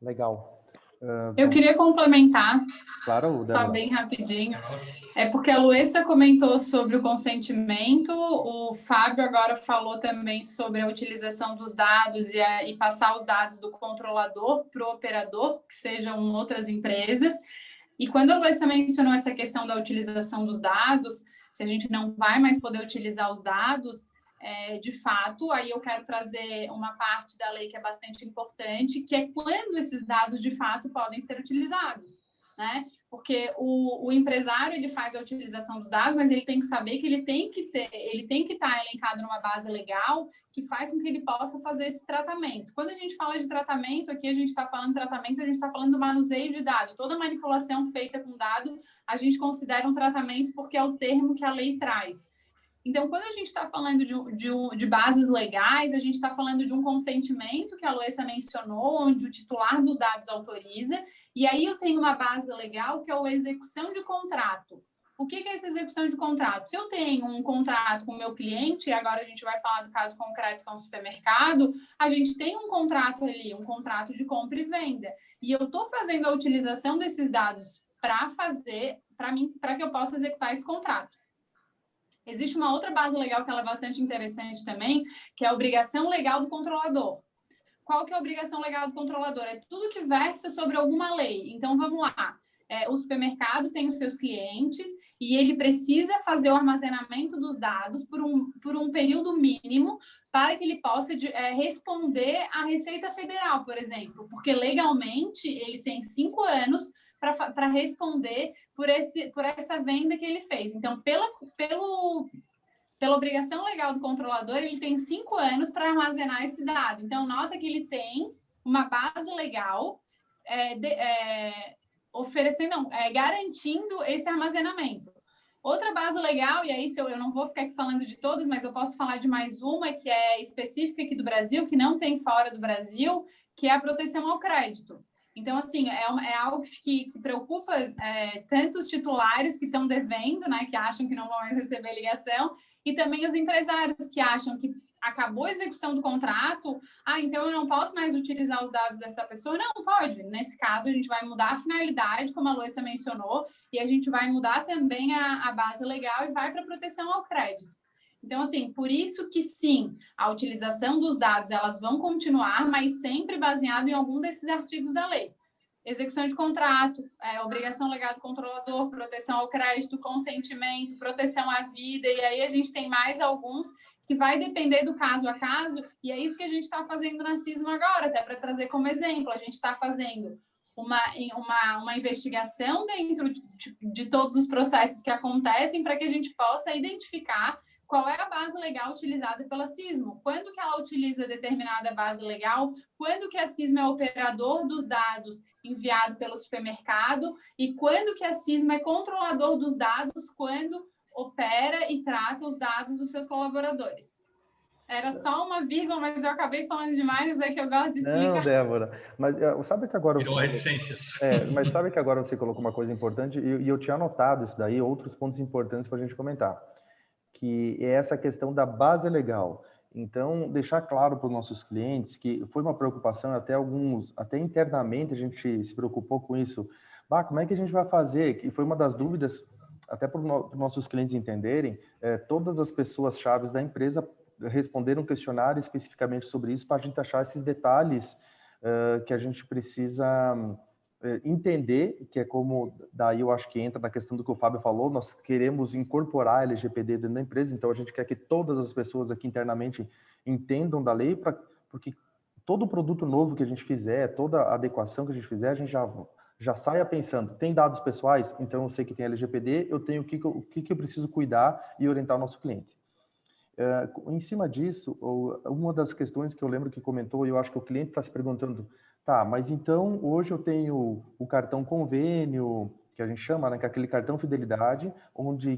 Legal. Eu queria complementar, claro, só bem rapidinho. É porque a Luísa comentou sobre o consentimento, o Fábio agora falou também sobre a utilização dos dados e passar os dados do controlador para o operador, que sejam outras empresas. E quando a Luísa mencionou essa questão da utilização dos dados, se a gente não vai mais poder utilizar os dados, de fato, aí eu quero trazer uma parte da lei que é bastante importante, que é quando esses dados, de fato, podem ser utilizados, né? Porque o empresário, ele faz a utilização dos dados, mas ele tem que saber que ele tem que estar elencado numa base legal que faz com que ele possa fazer esse tratamento. Quando a gente fala de tratamento, aqui a gente está falando de tratamento, a gente está falando do manuseio de dado. Toda manipulação feita com dado, a gente considera um tratamento porque é o termo que a lei traz. Então, quando a gente está falando de bases legais, a gente está falando de um consentimento que a Luísa mencionou, onde o titular dos dados autoriza, e aí eu tenho uma base legal que é a execução de contrato. O que é essa execução de contrato? Se eu tenho um contrato com o meu cliente, e agora a gente vai falar do caso concreto que é um supermercado, a gente tem um contrato ali, um contrato de compra e venda, e eu estou fazendo a utilização desses dados para que eu possa executar esse contrato. Existe uma outra base legal que ela é bastante interessante também, que é a obrigação legal do controlador. Qual que é a obrigação legal do controlador? É tudo que versa sobre alguma lei. Então, vamos lá. o supermercado tem os seus clientes e ele precisa fazer o armazenamento dos dados por um período mínimo para que ele possa responder à Receita Federal, por exemplo, porque legalmente ele tem 5 anos para responder por essa venda que ele fez. Então, pela obrigação legal do controlador, ele tem 5 anos para armazenar esse dado. Então, nota que ele tem uma base legal garantindo esse armazenamento. Outra base legal, e aí eu não vou ficar aqui falando de todas, mas eu posso falar de mais uma que é específica aqui do Brasil, que não tem fora do Brasil, que é a proteção ao crédito. Então, assim, é algo que preocupa tanto os titulares que estão devendo, né, que acham que não vão mais receber ligação, e também os empresários que acham que acabou a execução do contrato, então eu não posso mais utilizar os dados dessa pessoa. Não, pode. Nesse caso, a gente vai mudar a finalidade, como a Luísa mencionou, e a gente vai mudar também a base legal e vai para a proteção ao crédito. Então, assim, por isso que sim, a utilização dos dados, elas vão continuar, mas sempre baseado em algum desses artigos da lei. Execução de contrato, obrigação legal do controlador, proteção ao crédito, consentimento, proteção à vida, e aí a gente tem mais alguns que vai depender do caso a caso, e é isso que a gente está fazendo na CISMO agora, até para trazer como exemplo. A gente está fazendo uma investigação dentro de todos os processos que acontecem para que a gente possa identificar qual é a base legal utilizada pela CISMO, quando que ela utiliza determinada base legal, quando que a CISMO é operador dos dados enviado pelo supermercado e quando que a CISMO é controlador dos dados quando opera e trata os dados dos seus colaboradores. Era só uma vírgula, mas eu acabei falando demais, é que eu gosto de explicar. Não, Débora, mas sabe que agora Virou reticências. mas sabe que agora você colocou uma coisa importante e eu tinha anotado isso daí, outros pontos importantes para a gente comentar, que é essa questão da base legal. Então, deixar claro para os nossos clientes que foi uma preocupação, até internamente a gente se preocupou com isso. Como é que a gente vai fazer? Que foi uma das dúvidas, até para os nossos clientes entenderem, todas as pessoas chaves da empresa responderam um questionário especificamente sobre isso para a gente achar esses detalhes que a gente precisa entender, que é como, daí eu acho que entra na questão do que o Fábio falou, nós queremos incorporar a LGPD dentro da empresa, então a gente quer que todas as pessoas aqui internamente entendam da lei, porque todo produto novo que a gente fizer, toda adequação que a gente fizer, a gente já saia pensando, tem dados pessoais? Então eu sei que tem LGPD, eu tenho o que eu preciso cuidar e orientar o nosso cliente. Em cima disso, uma das questões que eu lembro que comentou, e eu acho que o cliente está se perguntando, mas então hoje eu tenho o cartão convênio, que a gente chama, né, que é aquele cartão fidelidade,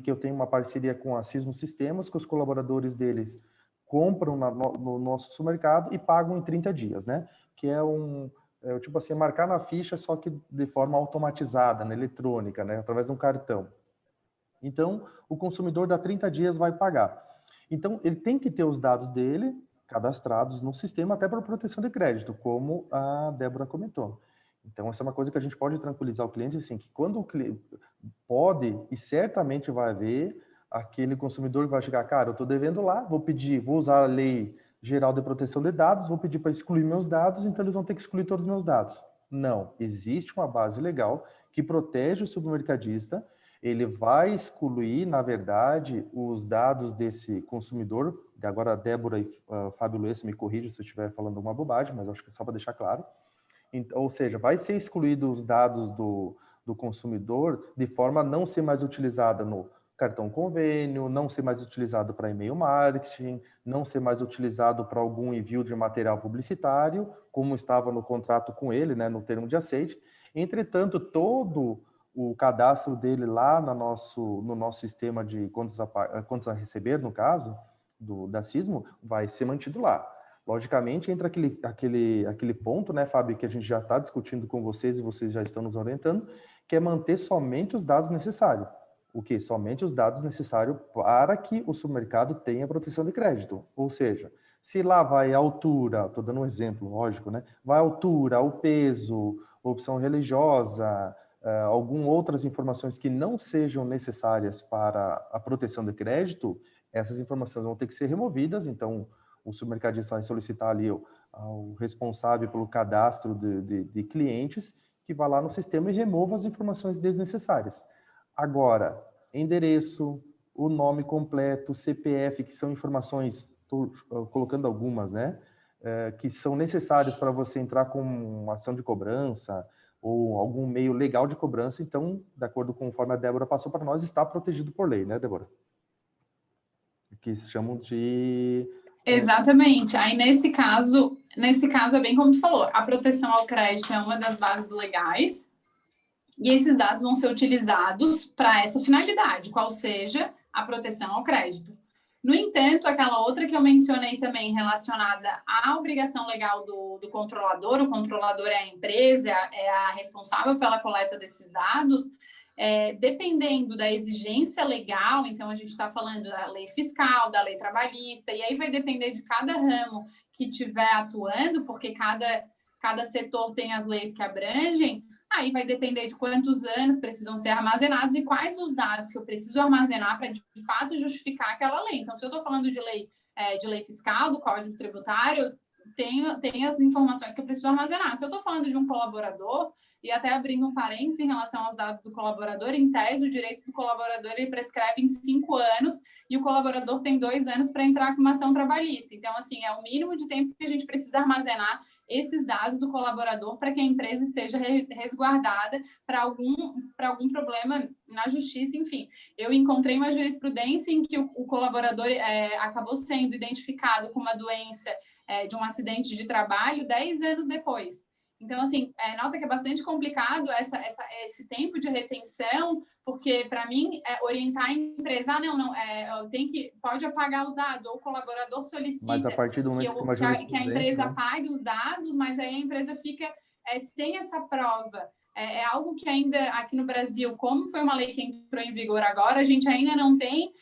que eu tenho uma parceria com a CISMO Sistemas, que os colaboradores deles compram no nosso supermercado e pagam em 30 dias, né? Que é tipo assim, marcar na ficha, só que de forma automatizada, né, eletrônica, né, através de um cartão. Então, o consumidor dá 30 dias vai pagar. Então, ele tem que ter os dados dele cadastrados no sistema até para proteção de crédito, como a Débora comentou. Então, essa é uma coisa que a gente pode tranquilizar o cliente, assim, que quando o cliente pode, e certamente vai haver, aquele consumidor que vai chegar, cara, eu estou devendo lá, vou usar a lei geral de proteção de dados, vou pedir para excluir meus dados, então eles vão ter que excluir todos os meus dados. Não, existe uma base legal que protege o supermercadista. Ele vai excluir, na verdade, os dados desse consumidor. Agora a Débora e Fábio Luiz me corrigem se eu estiver falando uma bobagem, mas acho que é só para deixar claro. Então, ou seja, vai ser excluído os dados do consumidor de forma a não ser mais utilizada no cartão convênio, não ser mais utilizado para e-mail marketing, não ser mais utilizado para algum envio de material publicitário, como estava no contrato com ele, né, no termo de aceite. Entretanto, todo o cadastro dele lá no nosso sistema de contas a receber, no caso, da CISMO, vai ser mantido lá. Logicamente, entra aquele ponto, né, Fábio, que a gente já está discutindo com vocês e vocês já estão nos orientando, que é manter somente os dados necessários. O quê? Somente os dados necessários para que o supermercado tenha proteção de crédito. Ou seja, se lá vai a altura, estou dando um exemplo, lógico, né? Vai a altura, o peso, opção religiosa, algumas outras informações que não sejam necessárias para a proteção de crédito, essas informações vão ter que ser removidas, então o supermercadista vai solicitar ali ao responsável pelo cadastro de clientes que vá lá no sistema e remova as informações desnecessárias. Agora, endereço, o nome completo, CPF, que são informações, estou colocando algumas, né, que são necessárias para você entrar com uma ação de cobrança ou algum meio legal de cobrança. Então, de acordo com conforme a Débora passou para nós, está protegido por lei, né, Débora? Que se chamam de... Exatamente. Aí, nesse caso é bem como tu falou, a proteção ao crédito é uma das bases legais e esses dados vão ser utilizados para essa finalidade, qual seja a proteção ao crédito. No entanto, aquela outra que eu mencionei também relacionada à obrigação legal do controlador, o controlador é a empresa, é a responsável pela coleta desses dados, dependendo da exigência legal, então a gente está falando da lei fiscal, da lei trabalhista, e aí vai depender de cada ramo que estiver atuando, porque cada setor tem as leis que abrangem, aí vai depender de quantos anos precisam ser armazenados e quais os dados que eu preciso armazenar para, de fato, justificar aquela lei. Então, se eu estou falando de lei fiscal, do Código Tributário, tem as informações que eu preciso armazenar. Se eu estou falando de um colaborador, e até abrindo um parênteses em relação aos dados do colaborador, em tese, o direito do colaborador ele prescreve em 5 anos e o colaborador tem 2 anos para entrar com uma ação trabalhista. Então, assim, é o mínimo de tempo que a gente precisa armazenar esses dados do colaborador para que a empresa esteja resguardada para algum problema na justiça, enfim. Eu encontrei uma jurisprudência em que o colaborador acabou sendo identificado com uma doença de um acidente de trabalho 10 anos depois. Então, assim, nota que é bastante complicado esse tempo de retenção, porque, para mim, orientar a empresa, pode apagar os dados, ou o colaborador solicita mas a partir do momento que a empresa apague os dados, mas aí a empresa fica sem essa prova. É algo que ainda aqui no Brasil, como foi uma lei que entrou em vigor agora, a gente ainda não tem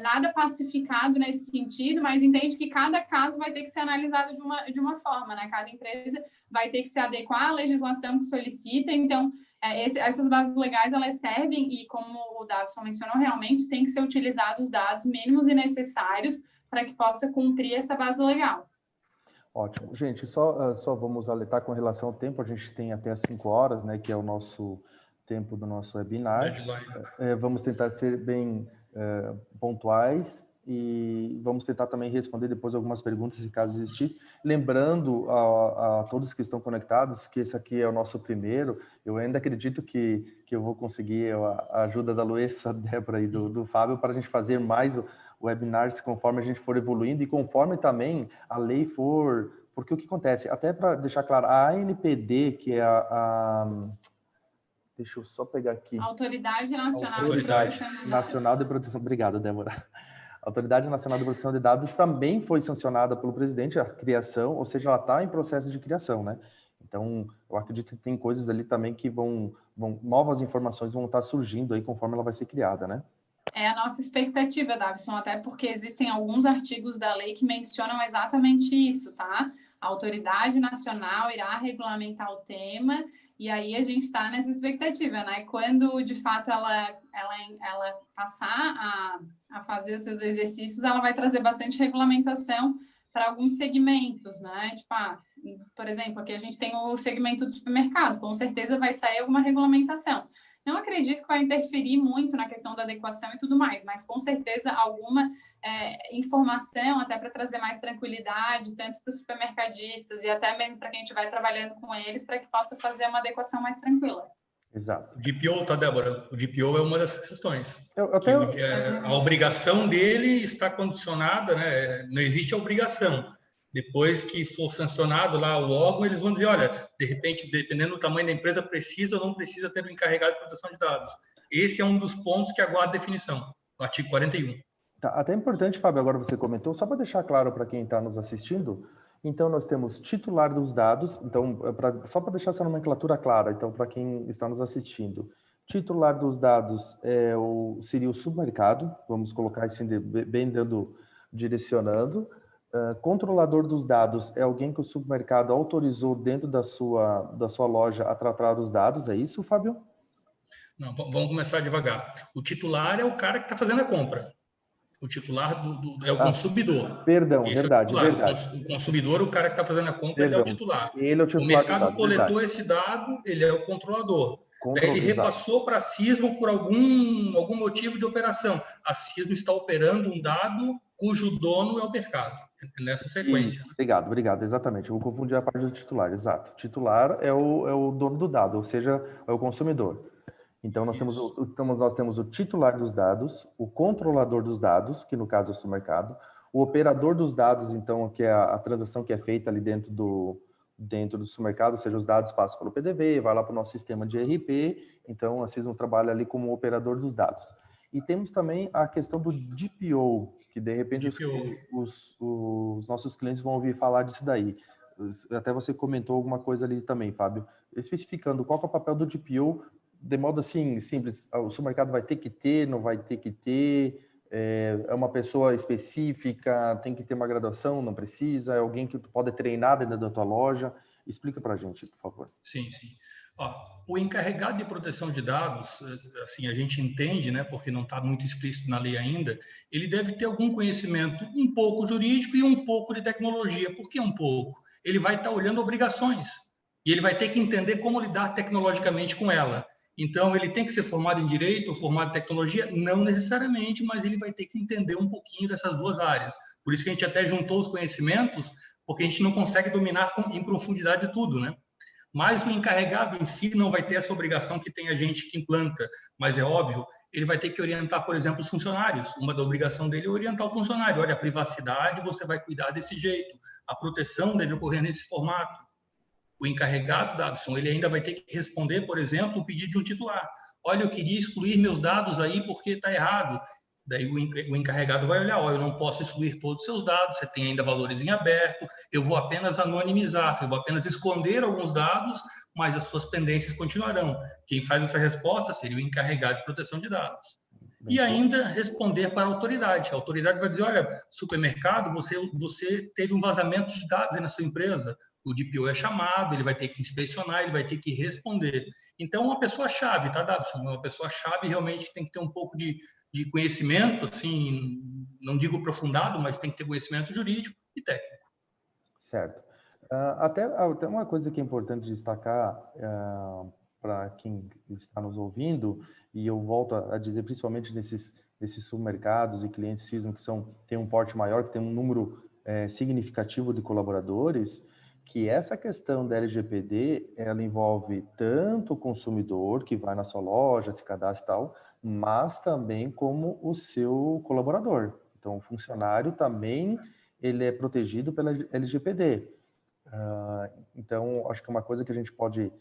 nada pacificado nesse sentido, mas entende que cada caso vai ter que ser analisado de uma forma, né? Cada empresa vai ter que se adequar à legislação que solicita. Então, essas bases legais, elas servem e, como o Davison mencionou, realmente tem que ser utilizados os dados mínimos e necessários para que possa cumprir essa base legal. Ótimo. Gente, só vamos alertar com relação ao tempo. A gente tem até às 5 horas, né, que é o nosso tempo do nosso webinar. Vamos tentar ser bem pontuais e vamos tentar também responder depois algumas perguntas, se caso existir. Lembrando a todos que estão conectados que esse aqui é o nosso primeiro. Eu ainda acredito que eu vou conseguir a ajuda da Luísa, Débora e do Fábio para a gente fazer mais webinars conforme a gente for evoluindo e conforme também a lei for... Porque o que acontece? Até para deixar claro, a ANPD, que é deixa eu só pegar aqui. Autoridade Nacional de Proteção. Obrigado, Débora. A Autoridade Nacional de Proteção de Dados também foi sancionada pelo presidente, a criação, ou seja, ela está em processo de criação, né? Então, eu acredito que tem coisas ali também que novas informações vão estar surgindo aí conforme ela vai ser criada, né? É a nossa expectativa, Davison, até porque existem alguns artigos da lei que mencionam exatamente isso, tá? A autoridade nacional irá regulamentar o tema e aí a gente está nessa expectativa, né? Quando, de fato, ela passar a fazer os seus exercícios, ela vai trazer bastante regulamentação para alguns segmentos, né? Tipo, por exemplo, aqui a gente tem o segmento do supermercado, com certeza vai sair alguma regulamentação. Não acredito que vai interferir muito na questão da adequação e tudo mais, mas com certeza alguma informação até para trazer mais tranquilidade, tanto para os supermercadistas e até mesmo para quem estiver trabalhando com eles, para que possa fazer uma adequação mais tranquila. Exato. O DPO, tá, Débora? O DPO é uma dessas questões. A obrigação dele está condicionada, né? Não existe a obrigação. Depois que for sancionado lá o órgão, eles vão dizer, olha, de repente, dependendo do tamanho da empresa, precisa ou não precisa ter um encarregado de proteção de dados. Esse é um dos pontos que aguarda definição, no artigo 41. Tá, até importante, Fábio, agora você comentou, só para deixar claro para quem está nos assistindo, então nós temos titular dos dados, então, só para deixar essa nomenclatura clara, então, para quem está nos assistindo, titular dos dados seria o submercado, vamos colocar assim, bem direcionando. Controlador dos dados é alguém que o supermercado autorizou dentro da sua loja a tratar os dados, é isso, Fábio? Não, vamos começar devagar. O titular é o cara que está fazendo a compra. O titular é o consumidor. Perdão, Esse verdade, é o titular. verdade. O consumidor, o cara que está fazendo a compra, ele é o titular. Ele é o titular O mercado dos dados, coletou verdade. esse dado, ele é o controlador. Daí ele Exato. repassou para a Sismo por algum motivo de operação. A Sismo está operando um dado cujo dono é o mercado. É nessa sequência. Obrigado, exatamente. Eu vou confundir a parte do titular, exato. Titular é o dono do dado, ou seja, é o consumidor. Então, nós temos o titular dos dados, o controlador dos dados, que no caso é o supermercado, o operador dos dados, então, que é a transação que é feita ali dentro do supermercado, ou seja, os dados passam pelo PDV, vai lá para o nosso sistema de ERP, então a Sismo trabalha ali como operador dos dados. E temos também a questão do DPO, que de repente os nossos clientes vão ouvir falar disso daí. Até você comentou alguma coisa ali também, Fábio, especificando qual que é o papel do DPO, de modo assim, simples, o supermercado vai ter que ter, não vai ter que ter, é uma pessoa específica, tem que ter uma graduação, não precisa, é alguém que tu pode treinar dentro da tua loja. Explica para a gente, por favor. Sim. O encarregado de proteção de dados, assim, a gente entende, né, porque não está muito explícito na lei ainda, ele deve ter algum conhecimento um pouco jurídico e um pouco de tecnologia. Por que um pouco? Ele vai estar olhando obrigações e ele vai ter que entender como lidar tecnologicamente com ela. Então, ele tem que ser formado em direito ou formado em tecnologia? Não necessariamente, mas ele vai ter que entender um pouquinho dessas duas áreas. Por isso que a gente até juntou os conhecimentos, porque a gente não consegue dominar em profundidade tudo, né? Mas o encarregado em si não vai ter essa obrigação que tem a gente que implanta, mas é óbvio, ele vai ter que orientar, por exemplo, os funcionários. Uma da obrigação dele é orientar o funcionário. Olha, a privacidade você vai cuidar desse jeito, a proteção deve ocorrer nesse formato. O encarregado, Davison, ele ainda vai ter que responder, por exemplo, o pedido de um titular. Olha, eu queria excluir meus dados aí porque está errado. Daí o encarregado vai olhar, olha, eu não posso excluir todos os seus dados, você tem ainda valores em aberto, eu vou apenas anonimizar, eu vou apenas esconder alguns dados, mas as suas pendências continuarão. Quem faz essa resposta seria o encarregado de proteção de dados. E ainda responder para a autoridade. A autoridade vai dizer, olha, supermercado, você teve um vazamento de dados aí na sua empresa, o DPO é chamado, ele vai ter que inspecionar, ele vai ter que responder. Então, uma pessoa-chave, tá, Davison? Uma pessoa-chave realmente tem que ter um pouco de conhecimento, assim, não digo aprofundado, mas tem que ter conhecimento jurídico e técnico. Certo. Até uma coisa que é importante destacar para quem está nos ouvindo, e eu volto a dizer, principalmente nesses supermercados e clientes Sismo que têm um porte maior, que tem um número significativo de colaboradores, que essa questão da LGPD, ela envolve tanto o consumidor, que vai na sua loja, se cadastra e tal, mas também como o seu colaborador. Então, o funcionário também ele é protegido pela LGPD. Então, acho que uma coisa que a gente pode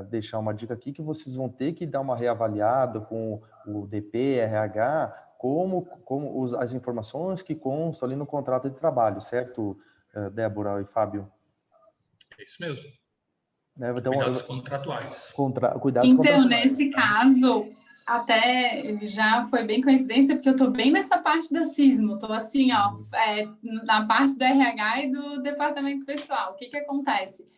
deixar uma dica aqui, que vocês vão ter que dar uma reavaliada com o DP, RH, como as informações que constam ali no contrato de trabalho, certo, Débora e Fábio? É isso mesmo. Então, cuidados contratuais. Cuidados então, contratuais, nesse caso, até já foi bem coincidência, porque eu estou bem nessa parte da Sismo, estou assim, ó, na parte do RH e do departamento pessoal. O que acontece?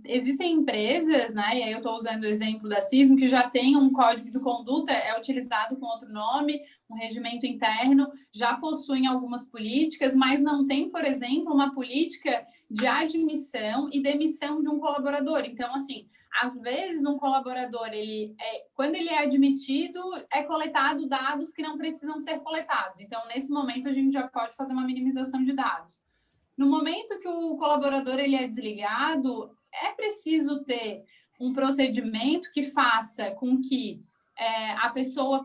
Existem empresas, né, e aí eu estou usando o exemplo da Sismo, que já tem um código de conduta, é utilizado com outro nome, um regimento interno, já possuem algumas políticas, mas não tem, por exemplo, uma política de admissão e demissão de um colaborador. Então, assim, às vezes um colaborador, quando ele é admitido, é coletado dados que não precisam ser coletados. Então, nesse momento, a gente já pode fazer uma minimização de dados. No momento que o colaborador ele é desligado, é preciso ter um procedimento que faça com que a pessoa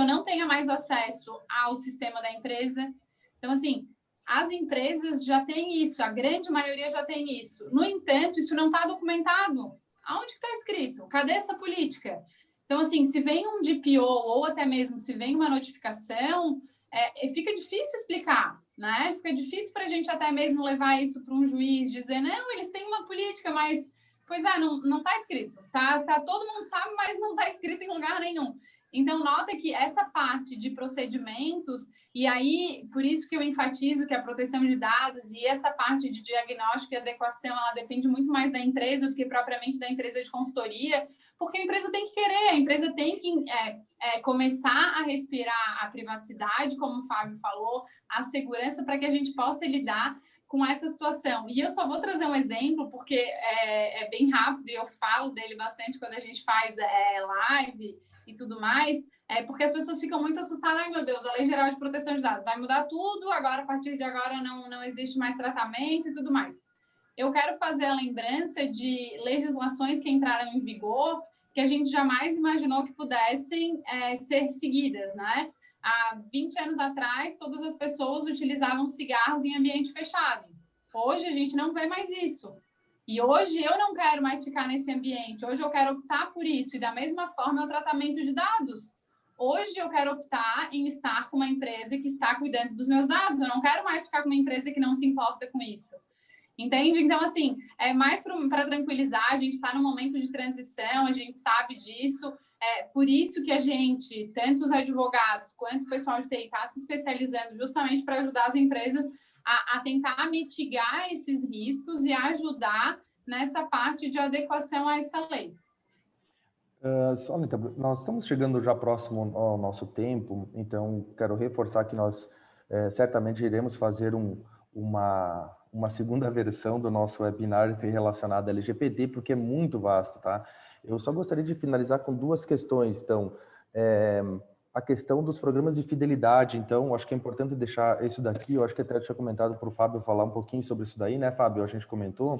não tenha mais acesso ao sistema da empresa. Então, assim, as empresas já têm isso, a grande maioria já tem isso. No entanto, isso não está documentado. Aonde está escrito? Cadê essa política? Então, assim, se vem um DPO ou até mesmo se vem uma notificação, fica difícil explicar, né? Fica difícil para a gente até mesmo levar isso para um juiz, dizer, não, eles têm uma política, mas, não está escrito. Todo mundo sabe, mas não está escrito em lugar nenhum. Então, nota que essa parte de procedimentos, e aí, por isso que eu enfatizo que a proteção de dados e essa parte de diagnóstico e adequação, ela depende muito mais da empresa do que propriamente da empresa de consultoria, porque a empresa tem que querer, a empresa tem que começar a respirar a privacidade, como o Fábio falou, a segurança, para que a gente possa lidar com essa situação. E eu só vou trazer um exemplo, porque é bem rápido, e eu falo dele bastante quando a gente faz live e tudo mais, porque as pessoas ficam muito assustadas. Ai, meu Deus, a Lei Geral de Proteção de Dados vai mudar tudo, agora, a partir de agora, não existe mais tratamento e tudo mais. Eu quero fazer a lembrança de legislações que entraram em vigor que a gente jamais imaginou que pudessem ser seguidas, né? Há 20 anos atrás, todas as pessoas utilizavam cigarros em ambiente fechado. Hoje, a gente não vê mais isso. E hoje, eu não quero mais ficar nesse ambiente. Hoje, eu quero optar por isso. E, da mesma forma, é o tratamento de dados. Hoje, eu quero optar em estar com uma empresa que está cuidando dos meus dados. Eu não quero mais ficar com uma empresa que não se importa com isso. Entende? Então, assim, é mais para tranquilizar, a gente está num momento de transição, a gente sabe disso, por isso que a gente, tanto os advogados quanto o pessoal de TI, está se especializando justamente para ajudar as empresas a tentar mitigar esses riscos e ajudar nessa parte de adequação a essa lei. Sônia, nós estamos chegando já próximo ao nosso tempo, então quero reforçar que nós certamente iremos fazer uma segunda versão do nosso webinar relacionado à LGPD, porque é muito vasto, tá? Eu só gostaria de finalizar com duas questões. Então, a questão dos programas de fidelidade. Então, acho que é importante deixar isso daqui. Eu acho que até tinha comentado para o Fábio falar um pouquinho sobre isso daí, né, Fábio? A gente comentou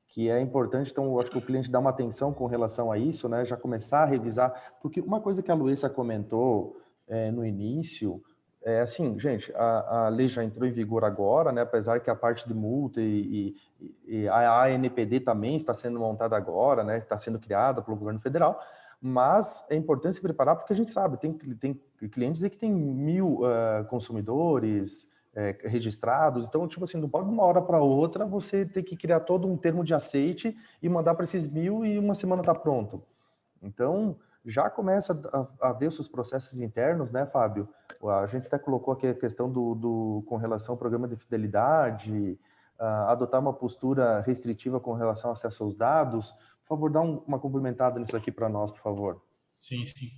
que é importante. Então, eu acho que o cliente dá uma atenção com relação a isso, né? Já começar a revisar. Porque uma coisa que a Luísa comentou no início assim, gente, a lei já entrou em vigor agora, né? Apesar que a parte de multa e a ANPD também está sendo montada agora, né? Está sendo criada pelo governo federal, mas é importante se preparar porque a gente sabe, tem clientes aí que tem 1.000 consumidores registrados, então, tipo assim, não pode de uma hora para outra você ter que criar todo um termo de aceite e mandar para esses 1.000 e uma semana está pronto. Então, já começa a ver os seus processos internos, né, Fábio? A gente até colocou aqui a questão com relação ao programa de fidelidade, adotar uma postura restritiva com relação ao acesso aos dados. Por favor, dá uma complementada nisso aqui para nós, por favor. Sim, sim.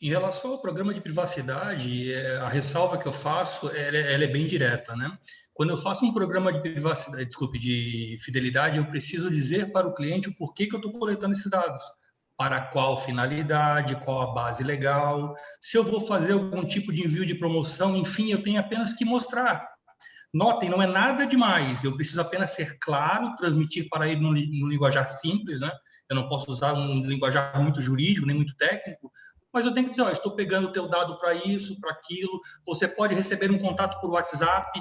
Em relação ao programa de privacidade, a ressalva que eu faço, ela é bem direta, né? Quando eu faço um programa de privacidade, de fidelidade, eu preciso dizer para o cliente o porquê que eu estou coletando esses dados. Para qual finalidade, qual a base legal, se eu vou fazer algum tipo de envio de promoção, enfim, eu tenho apenas que mostrar. Notem, não é nada demais, eu preciso apenas ser claro, transmitir para ele no linguajar simples, né? Eu não posso usar um linguajar muito jurídico, nem muito técnico, mas eu tenho que dizer, estou pegando o teu dado para isso, para aquilo, você pode receber um contato por WhatsApp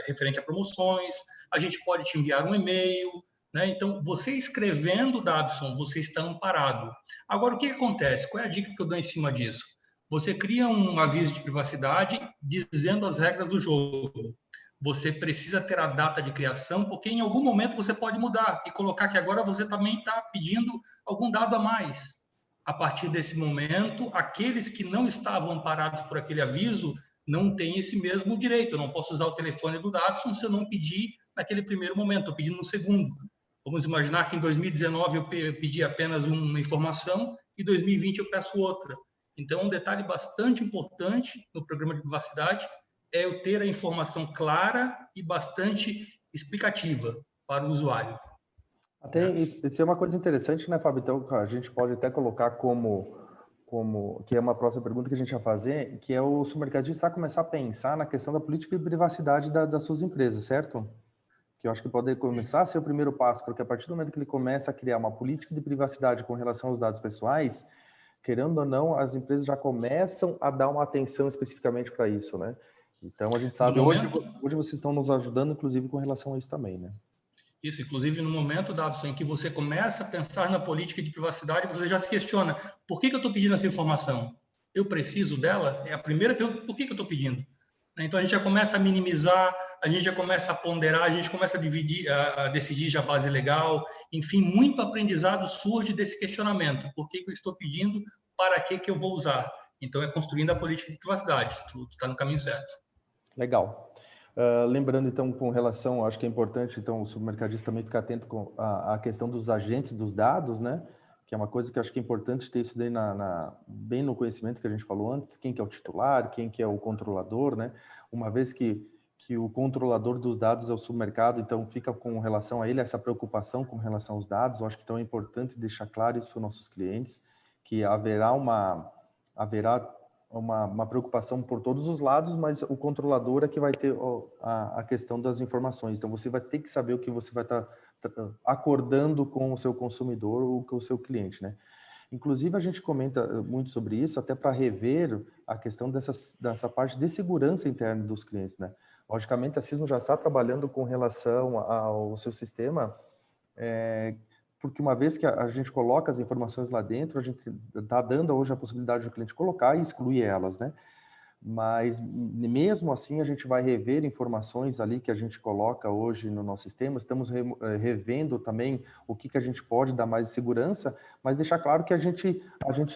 referente a promoções, a gente pode te enviar um e-mail, né? Então, você escrevendo, Davison, você está amparado. Agora, o que acontece? Qual é a dica que eu dou em cima disso? Você cria um aviso de privacidade dizendo as regras do jogo. Você precisa ter a data de criação, porque em algum momento você pode mudar e colocar que agora você também está pedindo algum dado a mais. A partir desse momento, aqueles que não estavam amparados por aquele aviso não têm esse mesmo direito. Eu não posso usar o telefone do Davison se eu não pedir naquele primeiro momento, estou pedindo no segundo. Vamos imaginar que em 2019 eu pedi apenas uma informação e em 2020 eu peço outra. Então, um detalhe bastante importante no programa de privacidade é eu ter a informação clara e bastante explicativa para o usuário. Até isso é uma coisa interessante, né, Fábio? Então, a gente pode até colocar como que é uma próxima pergunta que a gente vai fazer, que é o supermercadista começar a pensar na questão da política de privacidade das suas empresas, certo? Que eu acho que pode começar a ser o primeiro passo, porque a partir do momento que ele começa a criar uma política de privacidade com relação aos dados pessoais, querendo ou não, as empresas já começam a dar uma atenção especificamente para isso, né? Então, a gente sabe, hoje vocês estão nos ajudando, inclusive, com relação a isso também, né? Isso, inclusive no momento, Davison, em que você começa a pensar na política de privacidade, você já se questiona, por que eu estou pedindo essa informação? Eu preciso dela? É a primeira pergunta, por que eu estou pedindo? Então, a gente já começa a minimizar, a gente já começa a ponderar, a gente começa a decidir já a base legal, enfim, muito aprendizado surge desse questionamento, por que eu estou pedindo, para que eu vou usar? Então, é construindo a política de privacidade, tu está no caminho certo. Legal. Lembrando, então, com relação, acho que é importante, então, o supermercadista também ficar atento com a questão dos agentes dos dados, né? que é uma coisa que eu acho que é importante ter isso daí bem no conhecimento que a gente falou antes, quem que é o titular, quem que é o controlador, né? Uma vez que o controlador dos dados é o submercado, então fica com relação a ele essa preocupação com relação aos dados. Eu acho que então é importante deixar claro isso para os nossos clientes, que haverá uma preocupação por todos os lados, mas o controlador é que vai ter a questão das informações. Então, você vai ter que saber o que você vai estar acordando com o seu consumidor ou com o seu cliente, né? Inclusive, a gente comenta muito sobre isso, até para rever a questão dessa parte de segurança interna dos clientes, né? Logicamente, a Sismo já está trabalhando com relação ao seu sistema, porque uma vez que a gente coloca as informações lá dentro, a gente está dando hoje a possibilidade do cliente colocar e excluir elas, né? Mas mesmo assim a gente vai rever informações ali que a gente coloca hoje no nosso sistema, estamos revendo também o que a gente pode dar mais de segurança, mas deixar claro que a gente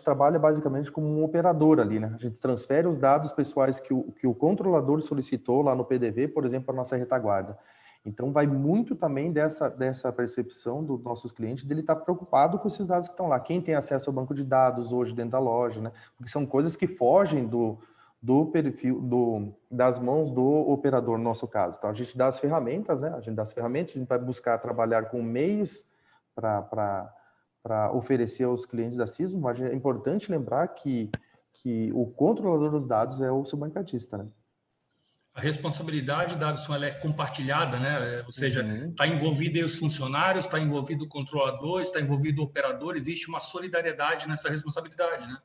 trabalha basicamente como um operador ali, né? A gente transfere os dados pessoais que o controlador solicitou lá no PDV, por exemplo, para a nossa retaguarda. Então, vai muito também dessa percepção dos nossos clientes, dele estar preocupado com esses dados que estão lá. Quem tem acesso ao banco de dados hoje dentro da loja, né? Porque são coisas que fogem do perfil, das mãos do operador, no nosso caso. Então, a gente dá as ferramentas, né? A gente vai buscar trabalhar com meios para oferecer aos clientes da Sismo, mas é importante lembrar que o controlador dos dados é o subbancatista, né? A responsabilidade, Davison, ela é compartilhada, né? Ou seja, está envolvido aí os funcionários, está envolvido o controlador, está envolvido o operador, existe uma solidariedade nessa responsabilidade, né?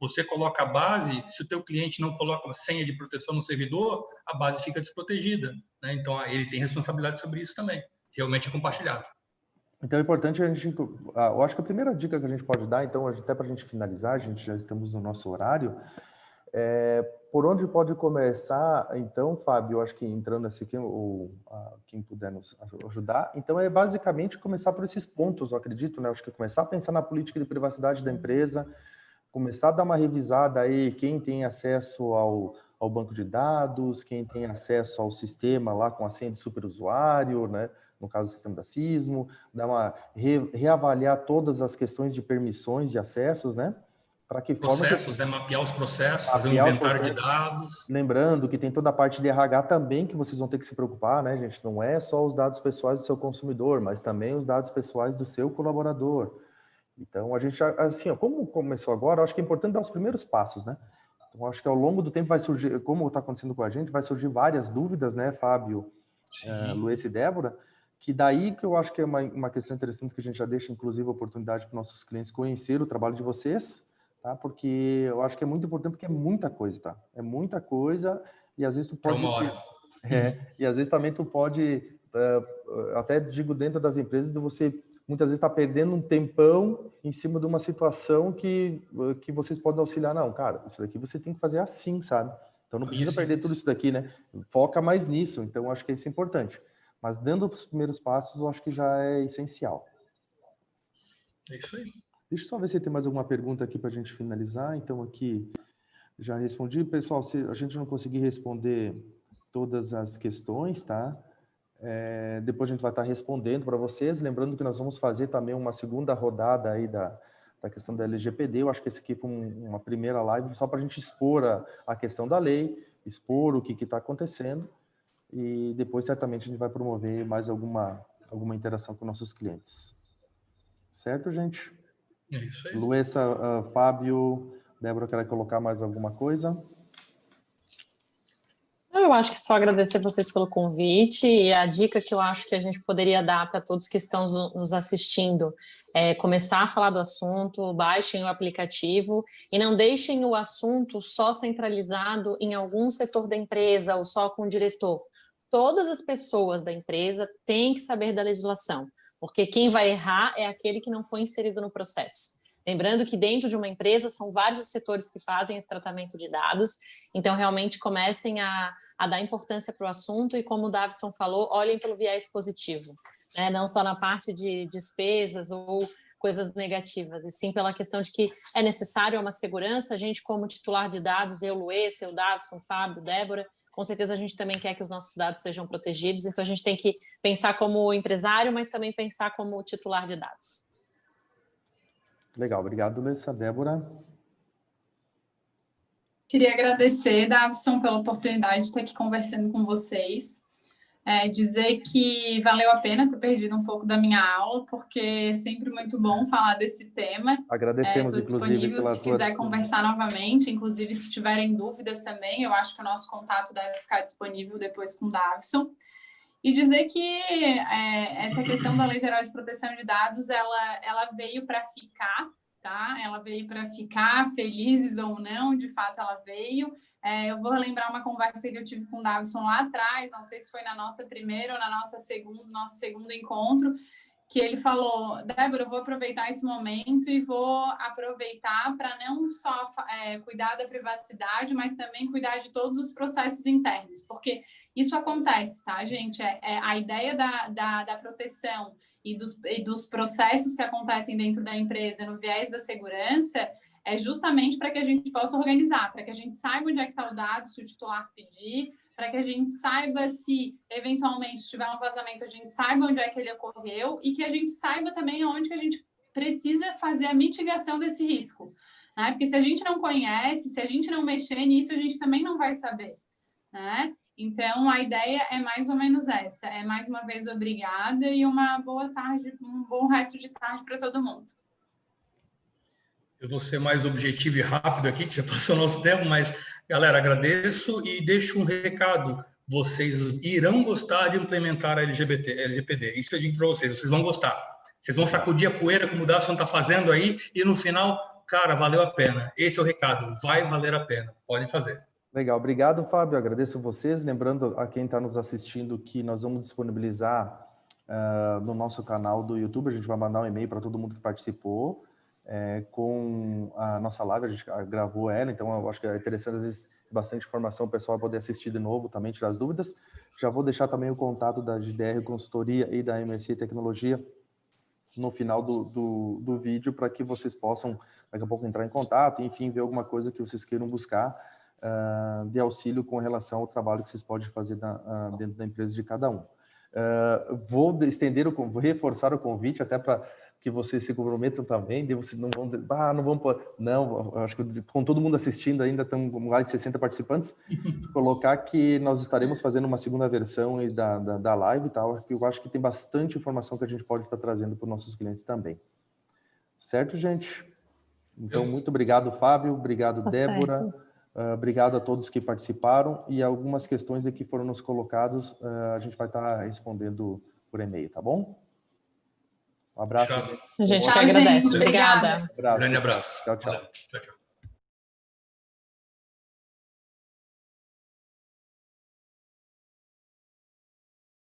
Você coloca a base, se o teu cliente não coloca uma senha de proteção no servidor, a base fica desprotegida, né? Então, ele tem responsabilidade sobre isso também. Realmente é compartilhado. Então, é importante a gente... eu acho que a primeira dica que a gente pode dar, então, até para a gente finalizar, a gente já estamos no nosso horário, por onde pode começar, então, Fábio, eu acho que entrando assim, quem puder nos ajudar, então é basicamente começar por esses pontos, eu acredito, né? Eu acho que começar a pensar na política de privacidade da empresa, começar a dar uma revisada aí, quem tem acesso ao banco de dados, quem tem acesso ao sistema lá com a senha de superusuário, né? No caso do sistema da Sismo, reavaliar todas as questões de permissões de acessos, né? Para que processos, né? Mapear os processos, fazer um inventário de dados. Lembrando que tem toda a parte de RH também que vocês vão ter que se preocupar, né, gente? Não é só os dados pessoais do seu consumidor, mas também os dados pessoais do seu colaborador. Então, a gente, assim, ó, como começou agora, eu acho que é importante dar os primeiros passos, né? Então, acho que ao longo do tempo vai surgir, como está acontecendo com a gente, vai surgir várias dúvidas, né, Fábio, Luiz e Débora, que daí que eu acho que é uma questão interessante que a gente já deixa, inclusive, a oportunidade para nossos clientes conhecer o trabalho de vocês, tá? Porque eu acho que é muito importante, porque é muita coisa, tá? É muita coisa e às vezes tu pode... e às vezes também tu pode, até digo dentro das empresas, de você muitas vezes tá perdendo um tempão em cima de uma situação que vocês podem auxiliar. Não, cara, isso daqui você tem que fazer assim, sabe? Então não precisa perder tudo isso daqui, né? Foca mais nisso, então eu acho que isso é importante. Mas dando os primeiros passos, eu acho que já é essencial. É isso aí. Deixa eu só ver se tem mais alguma pergunta aqui para a gente finalizar. Então, aqui já respondi. Pessoal, se a gente não conseguir responder todas as questões, tá? Depois a gente vai estar respondendo para vocês. Lembrando que nós vamos fazer também uma segunda rodada aí da questão da LGPD. Eu acho que esse aqui foi uma primeira live só para a gente expor a questão da lei, expor o que está acontecendo. E depois, certamente, a gente vai promover mais alguma interação com nossos clientes. Certo, gente? É isso aí. Luessa, Fábio, Débora, quer colocar mais alguma coisa? Eu acho que só agradecer vocês pelo convite e a dica que eu acho que a gente poderia dar para todos que estão nos assistindo é começar a falar do assunto, baixem o aplicativo e não deixem o assunto só centralizado em algum setor da empresa ou só com o diretor. Todas as pessoas da empresa têm que saber da legislação, porque quem vai errar é aquele que não foi inserido no processo. Lembrando que dentro de uma empresa são vários os setores que fazem esse tratamento de dados, então realmente comecem a dar importância para o assunto e, como o Davison falou, olhem pelo viés positivo, né? Não só na parte de despesas ou coisas negativas, e sim pela questão de que é necessário uma segurança. A gente, como titular de dados, eu, Luessa, eu, Davison, Fábio, Débora, com certeza a gente também quer que os nossos dados sejam protegidos, então a gente tem que pensar como empresário, mas também pensar como titular de dados. Legal, obrigado, Lessa. Débora? Queria agradecer, Davison, pela oportunidade de estar aqui conversando com vocês. Dizer que valeu a pena ter perdido um pouco da minha aula, porque é sempre muito bom falar desse tema. Agradecemos, Estou inclusive, disponível pela se tua quiser conversar novamente, inclusive se tiverem dúvidas também, eu acho que o nosso contato deve ficar disponível depois com o Davison. E dizer que essa questão da Lei Geral de Proteção de Dados, ela veio para ficar, tá? Ela veio para ficar, felizes ou não, de fato ela veio. Eu vou relembrar uma conversa que eu tive com o Davison lá atrás, não sei se foi na nossa primeira ou na nosso segundo encontro, que ele falou, Débora, eu vou aproveitar esse momento e vou aproveitar para não só cuidar da privacidade, mas também cuidar de todos os processos internos, porque isso acontece, tá, gente? A ideia da proteção e dos processos que acontecem dentro da empresa no viés da segurança é justamente para que a gente possa organizar, para que a gente saiba onde é que está o dado, se o titular pedir, para que a gente saiba se, eventualmente, tiver um vazamento, a gente saiba onde é que ele ocorreu e que a gente saiba também onde que a gente precisa fazer a mitigação desse risco, né? Porque se a gente não conhece, se a gente não mexer nisso, a gente também não vai saber, né? Então, a ideia é mais ou menos essa. Mais uma vez, obrigada e uma boa tarde, um bom resto de tarde para todo mundo. Eu vou ser mais objetivo e rápido aqui, que já passou o nosso tempo, mas, galera, agradeço e deixo um recado. Vocês irão gostar de implementar a LGPD. Isso eu digo para vocês vão gostar. Vocês vão sacudir a poeira, como o Davison está fazendo aí, e no final, cara, valeu a pena. Esse é o recado, vai valer a pena. Podem fazer. Legal, obrigado, Fábio. Agradeço vocês. Lembrando a quem está nos assistindo que nós vamos disponibilizar no nosso canal do YouTube. A gente vai mandar um e-mail para todo mundo que participou com a nossa live. A gente gravou ela, então eu acho que é interessante, às vezes, bastante informação, o pessoal poder assistir de novo, também tirar as dúvidas. Já vou deixar também o contato da GDR Consultoria e da MSI Tecnologia no final do vídeo, para que vocês possam, daqui a pouco, entrar em contato, enfim, ver alguma coisa que vocês queiram buscar de auxílio com relação ao trabalho que vocês podem fazer dentro da empresa de cada um. Vou reforçar o convite até para que vocês se comprometam também, vocês não vão não, acho que com todo mundo assistindo ainda, estão mais de 60 participantes, colocar que nós estaremos fazendo uma segunda versão da live, tá? Eu acho que tem bastante informação que a gente pode estar trazendo para os nossos clientes também. Certo, gente? Então, muito obrigado, Fábio, obrigado, Débora. Certo. Obrigado a todos que participaram e algumas questões aqui foram nos colocadas, a gente vai estar respondendo por e-mail, tá bom? Um abraço. Tchau. A gente te agradece. Obrigada. Grande abraço. Tchau, tchau. Valeu. Tchau, tchau.